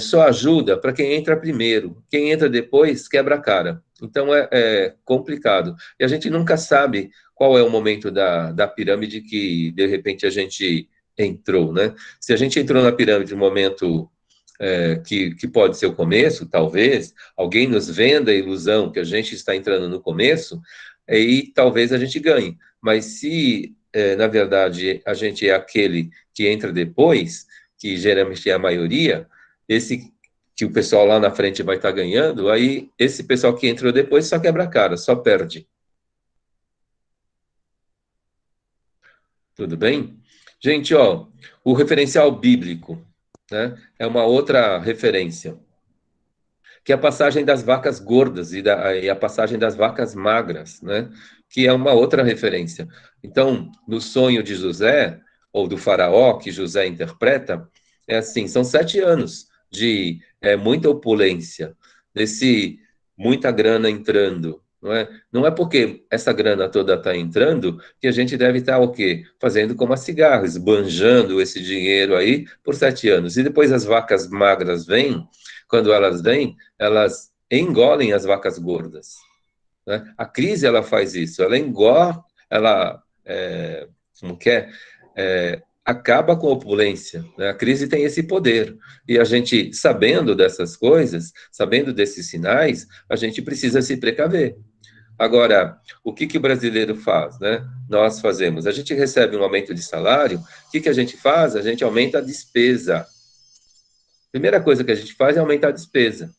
só ajuda para quem entra primeiro. Quem entra depois quebra a cara. Então é complicado. E a gente nunca sabe qual é o momento da pirâmide que, de repente, a gente entrou, né? Se a gente entrou na pirâmide no momento que pode ser o começo, talvez, alguém nos venda a ilusão que a gente está entrando no começo, aí talvez a gente ganhe. Mas se, na verdade, a gente é aquele que entra depois, que geralmente é a maioria, esse que o pessoal lá na frente vai estar ganhando, aí esse pessoal que entrou depois só quebra a cara, só perde. Tudo bem? Gente, ó, o referencial bíblico, né, é uma outra referência, que é a passagem das vacas gordas e a passagem das vacas magras, né, que é uma outra referência. Então, no sonho de José, ou do faraó, que José interpreta, é assim, são 7 anos de muita opulência, muita grana entrando, não é? Não é porque essa grana toda está entrando que a gente deve estar o quê? Fazendo como a cigarra, esbanjando esse dinheiro aí por 7 anos. E depois as vacas magras vêm, quando elas vêm, elas engolem as vacas gordas, né? A crise, ela faz isso, ela engole, ela como que é? Acaba com a opulência, né? A crise tem esse poder. E a gente, sabendo dessas coisas, sabendo desses sinais, a gente precisa se precaver. Agora, o que o brasileiro faz, né? Nós fazemos. A gente recebe um aumento de salário, o que a gente faz? A gente aumenta a despesa. Primeira coisa que a gente faz é aumentar a despesa.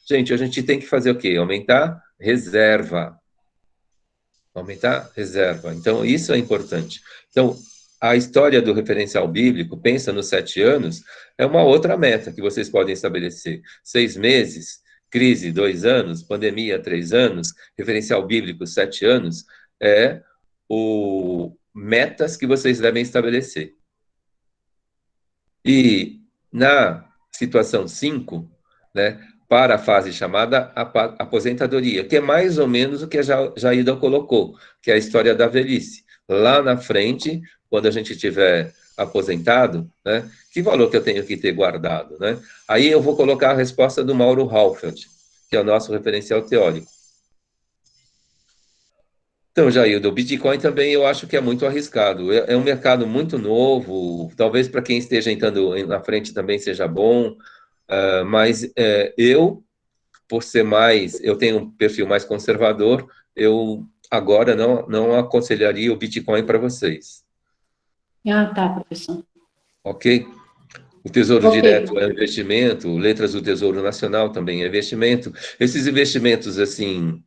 Gente, a gente tem que fazer o quê? Aumentar reserva. Aumentar reserva. Então, isso é importante. Então, a história do referencial bíblico, pensa nos 7 anos, é uma outra meta que vocês podem estabelecer. 6 meses, crise, 2 anos, pandemia, 3 anos, referencial bíblico, 7 anos, é o metas que vocês devem estabelecer. E na situação 5, né, para a fase chamada aposentadoria, que é mais ou menos o que a Jaida colocou, que é a história da velhice. Lá na frente, quando a gente tiver aposentado, né, que valor que eu tenho que ter guardado, né? Aí eu vou colocar a resposta do Mauro Halfeld, que é o nosso referencial teórico. Então, Jaildo, o Bitcoin também eu acho que é muito arriscado. É um mercado muito novo, talvez para quem esteja entrando na frente também seja bom, mas eu, por ser eu tenho um perfil mais conservador, eu agora não aconselharia o Bitcoin para vocês. Ah, tá, professor. Ok? O Tesouro Direto é investimento, letras do Tesouro Nacional também é investimento. Esses investimentos, assim,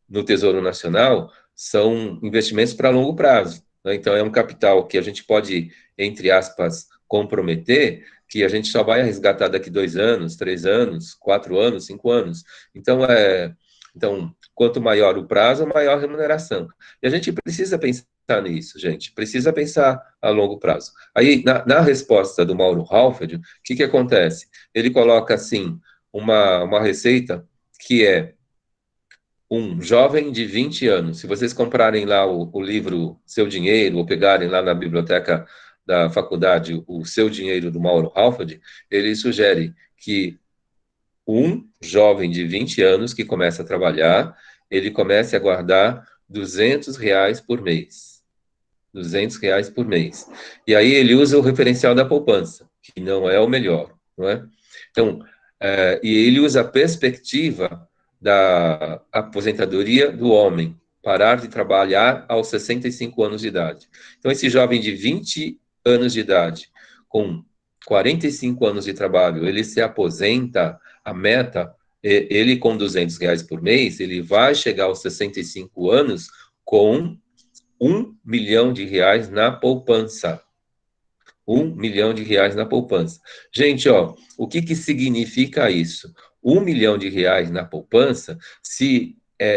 no Tesouro Nacional, são investimentos para longo prazo, né? Então, é um capital que a gente pode, entre aspas, comprometer, que a gente só vai resgatar daqui 2 anos, 3 anos, 4 anos, 5 anos. Então, quanto maior o prazo, maior a remuneração. E a gente precisa pensar nisso, gente. Precisa pensar a longo prazo. Aí, na resposta do Mauro Halfeld, o que acontece? Ele coloca, assim, uma receita que é um jovem de 20 anos. Se vocês comprarem lá o livro Seu Dinheiro, ou pegarem lá na biblioteca da faculdade o Seu Dinheiro, do Mauro Halfeld, ele sugere que um jovem de 20 anos que começa a trabalhar, ele comece a guardar R$ 200 por mês. R$ 200 por mês. E aí ele usa o referencial da poupança, que não é o melhor, não é? Então, e ele usa a perspectiva da aposentadoria do homem, parar de trabalhar aos 65 anos de idade. Então, esse jovem de 20 anos de idade, com 45 anos de trabalho, ele se aposenta, a meta, ele com R$ 200 por mês, ele vai chegar aos 65 anos com R$ 1 milhão na poupança. R$ 1 milhão na poupança. Gente, ó, o que significa isso? R$ 1 milhão na poupança, se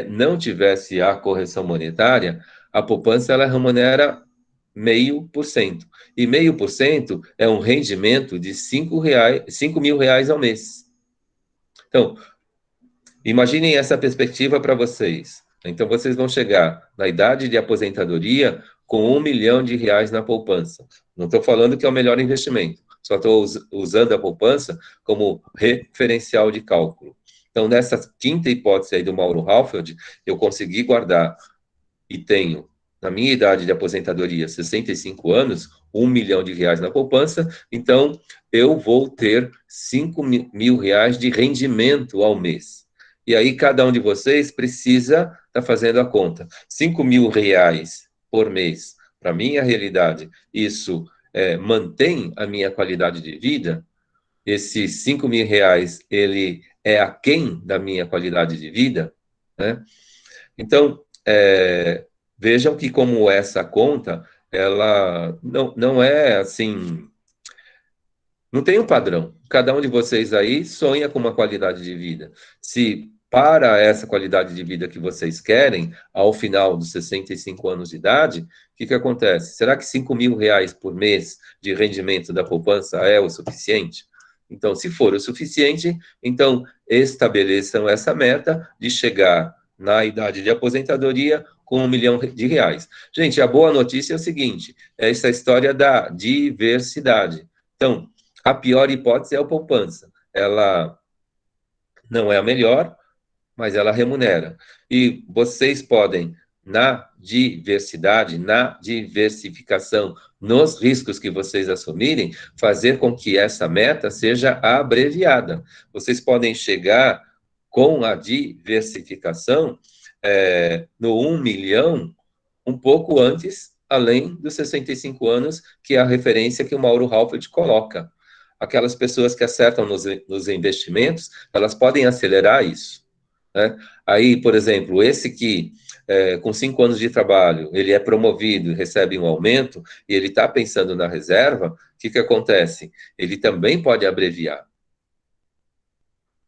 não tivesse a correção monetária, a poupança ela remunera 0,5%. E 0,5% é um rendimento de R$ 5 mil ao mês. Então, imaginem essa perspectiva para vocês. Então, vocês vão chegar na idade de aposentadoria com R$ 1 milhão na poupança. Não estou falando que é o melhor investimento, só estou usando a poupança como referencial de cálculo. Então, nessa quinta hipótese aí do Mauro Halfeld, eu consegui guardar e tenho, na minha idade de aposentadoria, 65 anos, R$ 1 milhão na poupança, então eu vou ter R$ 5 mil de rendimento ao mês. E aí, cada um de vocês precisa estar fazendo a conta. R$ 5 mil por mês, para a minha realidade, isso mantém a minha qualidade de vida? Esses R$ 5 mil, ele é aquém da minha qualidade de vida? Né? Então, vejam que como essa conta, ela não é assim... Não tem um padrão. Cada um de vocês aí sonha com uma qualidade de vida. Se para essa qualidade de vida que vocês querem, ao final dos 65 anos de idade, o que acontece? Será que R$ 5 mil por mês de rendimento da poupança é o suficiente? Então, se for o suficiente, então estabeleçam essa meta de chegar na idade de aposentadoria com R$ 1 milhão. Gente, a boa notícia é o seguinte, é essa história da diversidade. Então, a pior hipótese é a poupança. Ela não é a melhor, mas ela remunera. E vocês podem na diversidade, na diversificação, nos riscos que vocês assumirem, fazer com que essa meta seja abreviada. Vocês podem chegar com a diversificação no 1 milhão um pouco antes, além dos 65 anos, que é a referência que o Mauro Halford coloca. Aquelas pessoas que acertam nos investimentos, elas podem acelerar isso, né? Aí, por exemplo, esse que, com 5 anos de trabalho, ele é promovido, recebe um aumento, e ele está pensando na reserva, o que acontece? Ele também pode abreviar.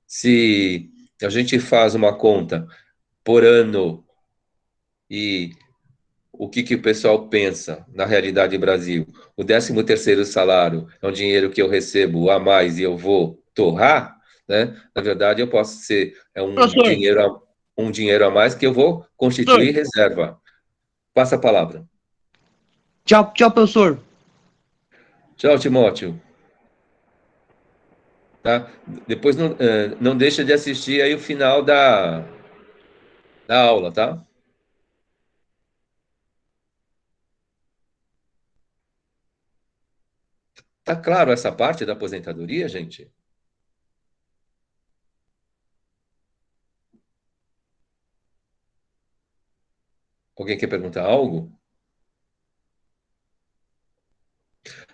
Se a gente faz uma conta por ano e o que o pessoal pensa na realidade do Brasil, o 13º salário é um dinheiro que eu recebo a mais e eu vou torrar, né? Na verdade, eu posso ser um dinheiro a mais que eu vou constituir reserva. Passa a palavra. Tchau, professor. Tchau, Timóteo. Tá? Depois não deixa de assistir aí o final da aula, tá? Tá claro essa parte da aposentadoria, gente? Alguém quer perguntar algo?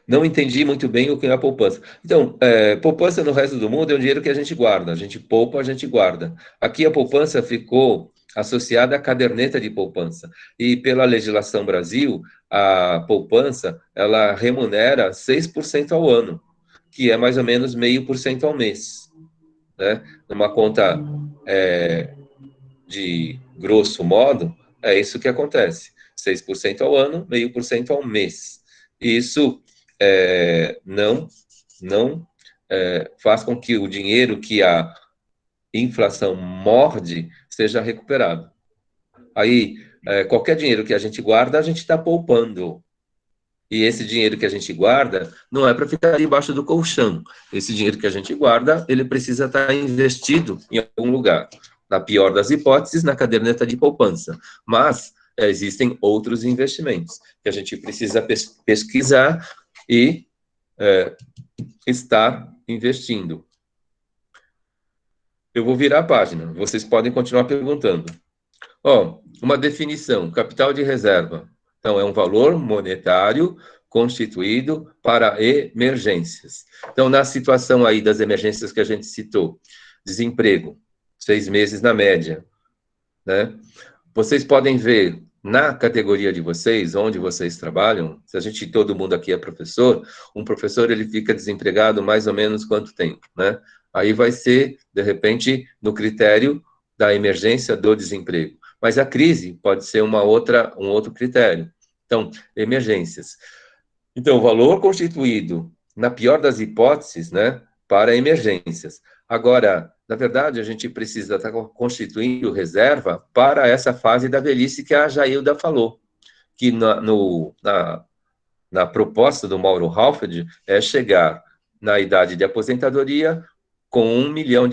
Não entendi muito bem o que é a poupança. Então, poupança no resto do mundo é um dinheiro que a gente guarda. A gente poupa, a gente guarda. Aqui a poupança ficou associada à caderneta de poupança. E pela legislação Brasil, a poupança, ela remunera 6% ao ano, que é mais ou menos 0,5% ao mês, né? Numa conta de grosso modo, é isso que acontece. 6% ao ano, 0,5% ao mês. Isso não faz com que o dinheiro que a inflação morde seja recuperado. Aí, qualquer dinheiro que a gente guarda, a gente está poupando. E esse dinheiro que a gente guarda não é para ficar debaixo do colchão. Esse dinheiro que a gente guarda, ele precisa estar investido em algum lugar. Na pior das hipóteses, na caderneta de poupança. Mas existem outros investimentos que a gente precisa pesquisar e estar investindo. Eu vou virar a página, vocês podem continuar perguntando. Uma definição, capital de reserva. Então, é um valor monetário constituído para emergências. Então, na situação aí das emergências que a gente citou, desemprego, 6 meses na média, né? Vocês podem ver na categoria de vocês, onde vocês trabalham, se todo mundo aqui é professor, um professor ele fica desempregado mais ou menos quanto tempo, né? Aí vai ser, de repente, no critério da emergência do desemprego. Mas a crise pode ser um outro critério. Então, emergências. Então, o valor constituído, na pior das hipóteses, né, para emergências. Agora, na verdade, a gente precisa estar constituindo reserva para essa fase da velhice que a Jailda falou, que na proposta do Mauro Halford é chegar na idade de aposentadoria com R$1 milhão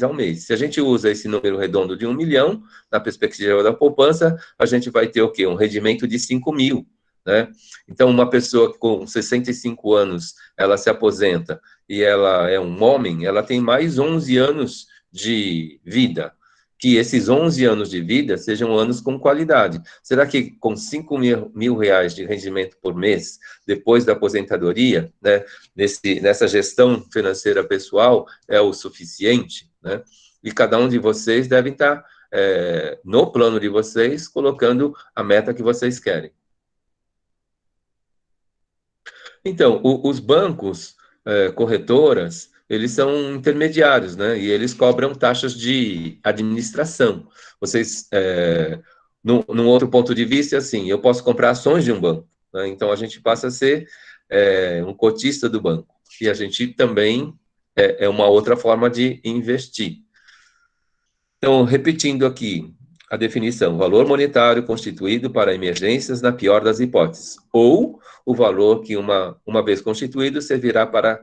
ao mês. Se a gente usa esse número redondo de 1 milhão, na perspectiva da poupança, a gente vai ter o quê? Um rendimento de 5 mil, né? Então, uma pessoa com 65 anos, ela se aposenta e ela é um homem, ela tem mais 11 anos de vida. Que esses 11 anos de vida sejam anos com qualidade. Será que com 5 mil reais de rendimento por mês, depois da aposentadoria, né, nessa gestão financeira pessoal, é o suficiente, né? E cada um de vocês deve estar, no plano de vocês, colocando a meta que vocês querem. Então, os bancos, corretoras, eles são intermediários, né? E eles cobram taxas de administração. Vocês, num outro ponto de vista, assim, eu posso comprar ações de um banco, né? Então, a gente passa a ser um cotista do banco. E a gente também é uma outra forma de investir. Então, repetindo aqui a definição, valor monetário constituído para emergências na pior das hipóteses, ou o valor que, uma vez constituído, servirá para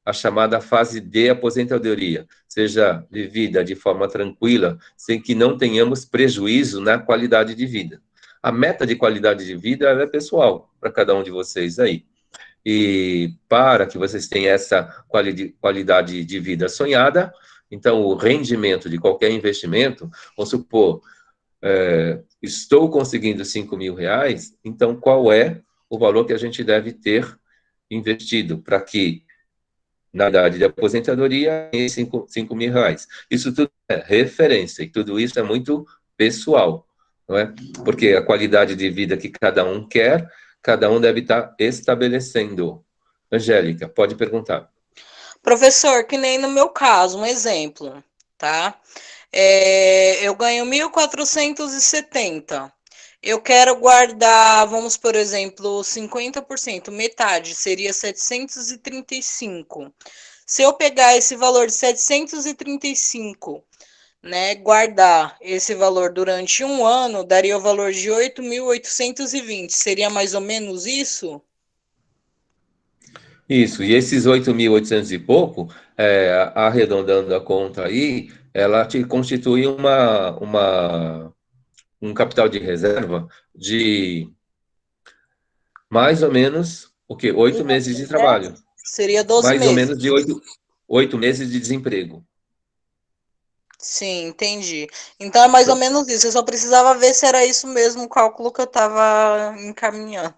a chamada fase de aposentadoria, seja vivida de forma tranquila, sem que não tenhamos prejuízo na qualidade de vida. A meta de qualidade de vida ela é pessoal para cada um de vocês aí. E para que vocês tenham essa qualidade de vida sonhada, então o rendimento de qualquer investimento, vamos supor, estou conseguindo 5 mil reais, então qual é o valor que a gente deve ter investido para que, na idade de aposentadoria, em 5 mil reais. Isso tudo é referência, e tudo isso é muito pessoal, não é? Porque a qualidade de vida que cada um quer, cada um deve estar estabelecendo. Angélica, pode perguntar. Professor, que nem no meu caso, um exemplo, tá? Eu ganho 1.470. Eu quero guardar, vamos, por exemplo, 50%, metade, seria 735. Se eu pegar esse valor de 735, né, guardar esse valor durante um ano, daria o valor de 8.820. Seria mais ou menos isso? Isso, e esses 8.800 e pouco, arredondando a conta aí, ela te constitui um capital de reserva de mais ou menos, o quê? 8 meses de trabalho. Seria 12 mais meses. ou menos de 8 meses de desemprego. Sim, entendi. Então é mais ou menos isso. Eu só precisava ver se era isso mesmo o cálculo que eu estava encaminhando.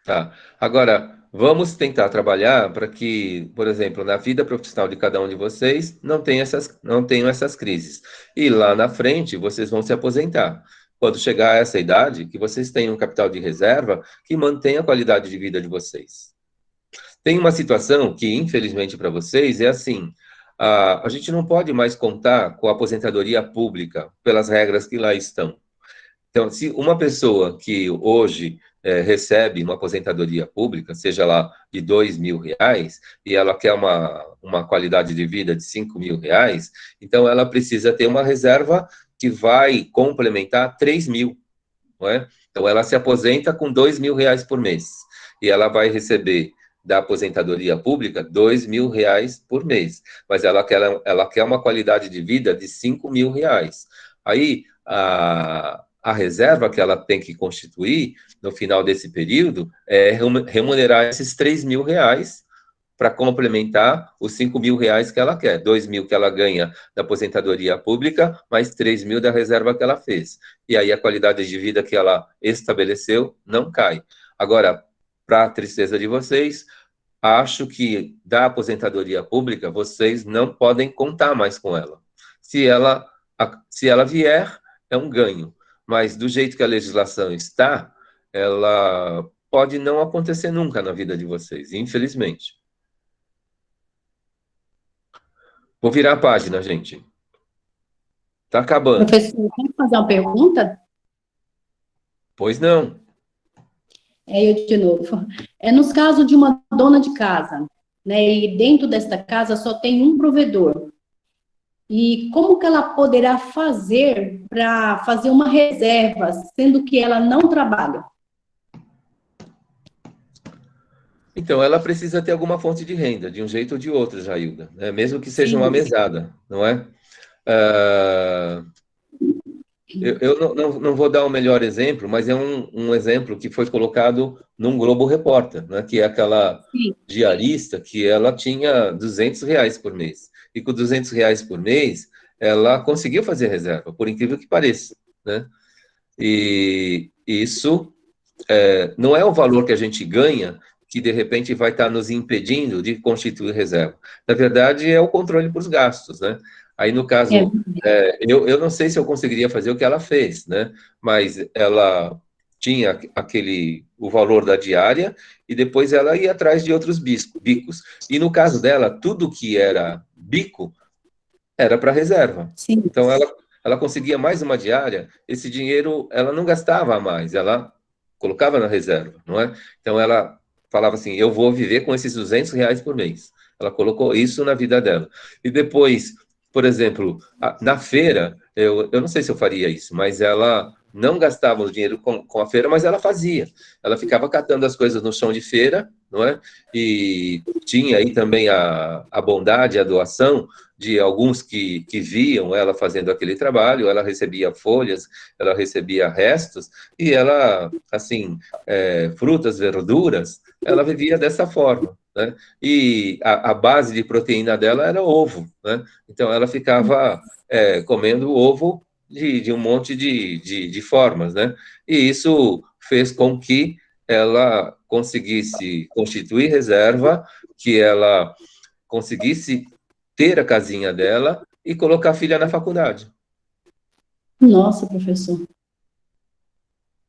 Tá. Agora, vamos tentar trabalhar para que, por exemplo, na vida profissional de cada um de vocês, não tenham essas crises. E lá na frente, vocês vão se aposentar. Quando chegar a essa idade, que vocês tenham um capital de reserva que mantenha a qualidade de vida de vocês. Tem uma situação que, infelizmente para vocês, é assim: a gente não pode mais contar com a aposentadoria pública pelas regras que lá estão. Então, se uma pessoa que hoje recebe uma aposentadoria pública, seja lá de 2 mil reais, e ela quer uma qualidade de vida de 5 mil reais, então ela precisa ter uma reserva que vai complementar 3 mil, não é? Então, ela se aposenta com 2 mil reais por mês, e ela vai receber da aposentadoria pública 2 mil reais por mês, mas ela quer uma qualidade de vida de 5 mil reais. Aí, a reserva que ela tem que constituir no final desse período é remunerar esses 3 mil reais para complementar os 5 mil reais que ela quer. 2 mil que ela ganha da aposentadoria pública, mais 3 mil da reserva que ela fez. E aí a qualidade de vida que ela estabeleceu não cai. Agora, para a tristeza de vocês, acho que da aposentadoria pública, vocês não podem contar mais com ela. Se ela vier, é um ganho. Mas do jeito que a legislação está, ela pode não acontecer nunca na vida de vocês, infelizmente. Vou virar a página, gente. Está acabando. Professor, quer fazer uma pergunta? Pois não. Eu de novo. Nos casos de uma dona de casa, né, e dentro desta casa só tem um provedor. E como que ela poderá fazer para fazer uma reserva, sendo que ela não trabalha? Então, ela precisa ter alguma fonte de renda, de um jeito ou de outro, Jailda, né? Mesmo que seja Sim. uma mesada, não é? Eu não vou dar o melhor exemplo, mas é um exemplo que foi colocado num Globo Repórter, né? Que é aquela diarista que ela tinha 200 reais por mês. E com 200 reais por mês, ela conseguiu fazer reserva, por incrível que pareça, né? E isso não é o valor que a gente ganha que, de repente, vai estar nos impedindo de constituir reserva. Na verdade, é o controle para os gastos, né? Aí, no caso, eu não sei se eu conseguiria fazer o que ela fez, né? Mas ela tinha o valor da diária e depois ela ia atrás de outros bicos. E no caso dela, tudo que era bico era para reserva. Sim. Então, ela conseguia mais uma diária, esse dinheiro ela não gastava mais, ela colocava na reserva, não é? Então, ela falava assim, eu vou viver com esses 200 reais por mês. Ela colocou isso na vida dela. E depois, por exemplo, na feira, eu não sei se eu faria isso, mas ela não gastava o dinheiro com a feira, mas ela fazia. Ela ficava catando as coisas no chão de feira, não é? E tinha aí também a bondade, a doação de alguns que viam ela fazendo aquele trabalho, ela recebia folhas, ela recebia restos, e ela, assim, frutas, verduras, ela vivia dessa forma, né? E a base de proteína dela era ovo, né? Então, ela ficava comendo ovo de um monte de formas, né? E isso fez com que ela conseguisse constituir reserva, que ela conseguisse ter a casinha dela e colocar a filha na faculdade. Nossa, professor.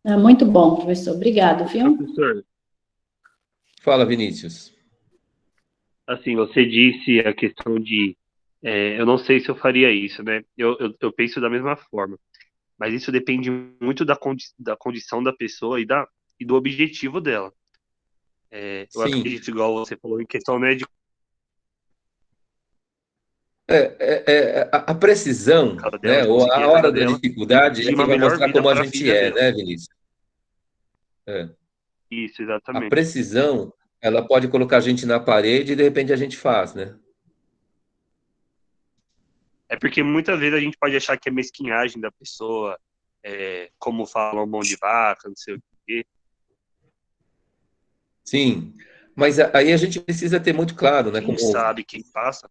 É muito bom, professor. Obrigado, viu? Professor, Fala, Vinícius. assim, você disse a questão de, eu não sei se eu faria isso, né? Eu penso da mesma forma, mas isso depende muito da condição da pessoa e do objetivo dela. Eu Sim, acredito, igual você falou, em questão, né, de a precisão, casa dela, né, de ou conseguir a a casa hora da dela, dificuldade é de que uma vai melhor mostrar vida como a para a gente filha é, dela. né, Vinícius? É. Isso, A exatamente. precisão, ela pode colocar a gente na parede e de repente a gente faz, né? É porque muitas vezes a gente pode achar que é mesquinhagem da pessoa, como falam, mão de vaca, não sei o quê. Sim, mas aí a gente precisa ter muito claro, né, Quem como sabe, quem passa,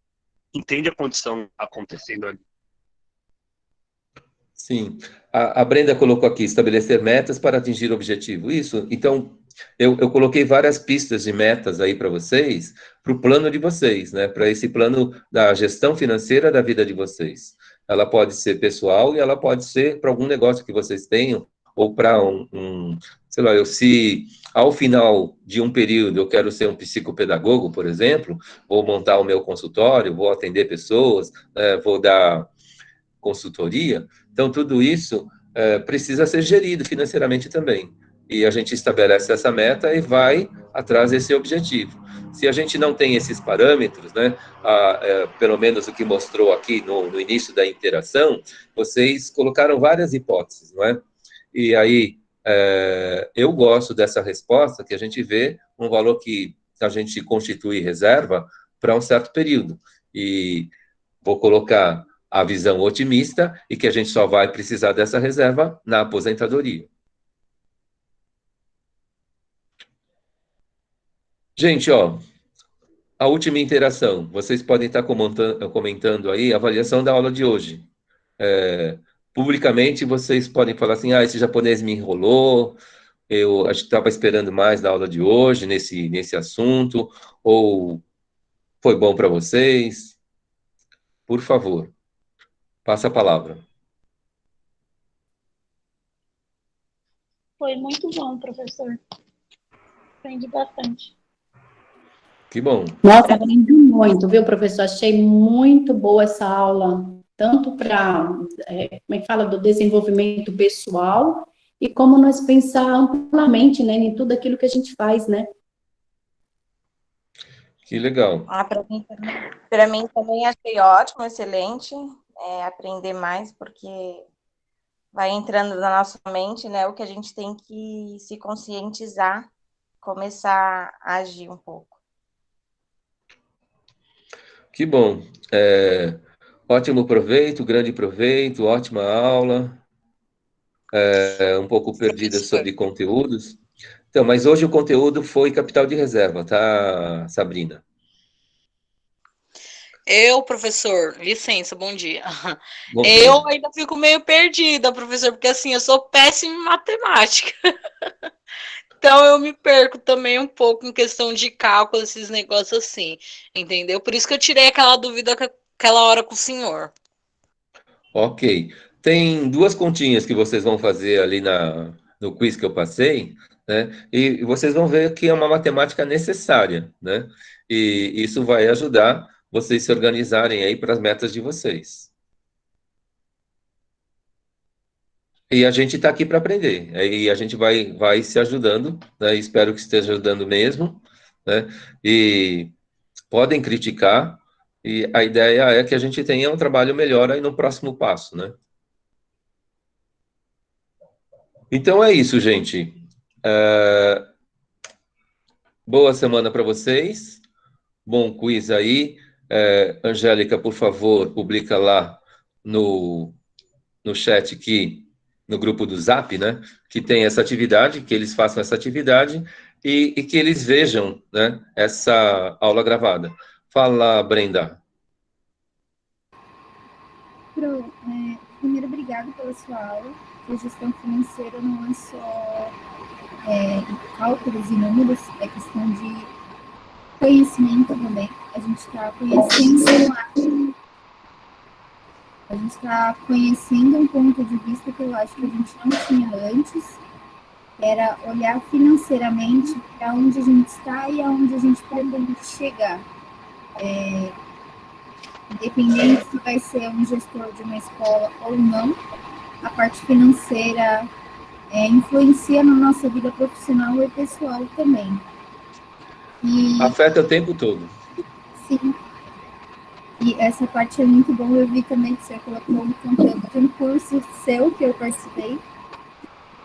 entende a condição acontecendo ali. sim. A Brenda colocou aqui, estabelecer metas para atingir o objetivo. Isso, então, eu coloquei várias pistas de metas aí para vocês, para o plano de vocês, né? Para esse plano da gestão financeira da vida de vocês. Ela pode ser pessoal e ela pode ser para algum negócio que vocês tenham, ou para sei lá, se ao final de um período eu quero ser um psicopedagogo, por exemplo, vou montar o meu consultório, vou atender pessoas, vou dar consultoria. Então, tudo isso precisa ser gerido financeiramente também. E a gente estabelece essa meta e vai atrás desse objetivo. Se a gente não tem esses parâmetros, né, pelo menos o que mostrou aqui no início da interação, vocês colocaram várias hipóteses, não é? E aí, eu gosto dessa resposta, que a gente vê um valor que a gente constitui reserva para um certo período. E vou colocar a visão otimista e que a gente só vai precisar dessa reserva na aposentadoria. Gente, ó, a última interação. Vocês podem estar comentando aí a avaliação da aula de hoje. Publicamente, vocês podem falar assim, esse japonês me enrolou, eu acho que estava esperando mais na aula de hoje, nesse assunto, ou foi bom para vocês. Por favor, passa a palavra. Foi muito bom, professor. Aprendi bastante. Que bom. Nossa, aprendi muito, viu, professor? Achei muito boa essa aula, tanto para, como é que fala, do desenvolvimento pessoal, e como nós pensar amplamente, né, em tudo aquilo que a gente faz, né? Que legal. Para mim também achei ótimo, excelente, aprender mais, porque vai entrando na nossa mente, né, o que a gente tem que se conscientizar, começar a agir um pouco. Que bom. Ótimo proveito, grande proveito, ótima aula. Um pouco perdida sobre conteúdos. Então, mas hoje o conteúdo foi capital de reserva, tá, Sabrina? Professor, licença, bom dia. Bom Eu dia. ainda fico meio perdida, professor, porque assim, eu sou péssima em matemática. Então eu me perco também um pouco em questão de cálculo, esses negócios assim, entendeu? Por isso que eu tirei aquela dúvida aquela hora com o senhor. Ok. Tem duas continhas que vocês vão fazer ali no quiz que eu passei, né? E vocês vão ver que é uma matemática necessária, né? E isso vai ajudar vocês se organizarem aí para as metas de vocês. E a gente está aqui para aprender, e a gente vai se ajudando, né? Espero que esteja ajudando mesmo, né? E podem criticar, e a ideia é que a gente tenha um trabalho melhor aí no próximo passo, né? Então é isso, gente. Boa semana para vocês. Bom quiz aí. Angélica, por favor, publica lá no chat aqui, no grupo do Zap, né? Que tem essa atividade, que eles façam essa atividade e que eles vejam, né, essa aula gravada. Fala, Brenda. Primeiro, obrigado pela sua aula. A gestão financeira não é só cálculos e números, é questão de conhecimento também. A gente está conhecendo um ponto de vista que eu acho que a gente não tinha antes, era olhar financeiramente para onde a gente está e aonde a gente pretende chegar. Independente se vai ser um gestor de uma escola ou não, a parte financeira influencia na nossa vida profissional e pessoal também. Afeta o tempo todo. Sim. E essa parte é muito bom. Eu vi também que você colocou um conteúdo de um curso seu que eu participei,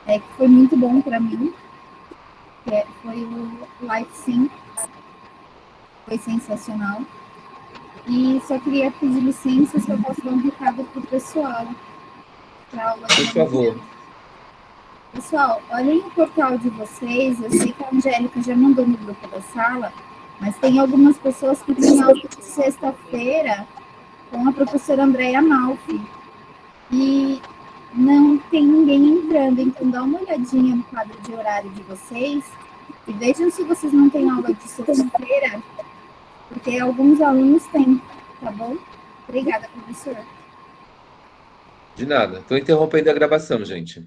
que foi muito bom para mim. Foi o Life Sim. Foi sensacional. E só queria pedir licença se eu posso dar um recado para o pessoal. Por favor. Pessoal, olhem o portal de vocês. Eu sei que a Angélica já mandou no grupo da sala, mas tem algumas pessoas que têm aula de sexta-feira com a professora Andréia Malfi. E não tem ninguém entrando, então dá uma olhadinha no quadro de horário de vocês e vejam se vocês não têm aula de sexta-feira, porque alguns alunos têm, tá bom? Obrigada, professor. De nada. Estou interrompendo a gravação, gente.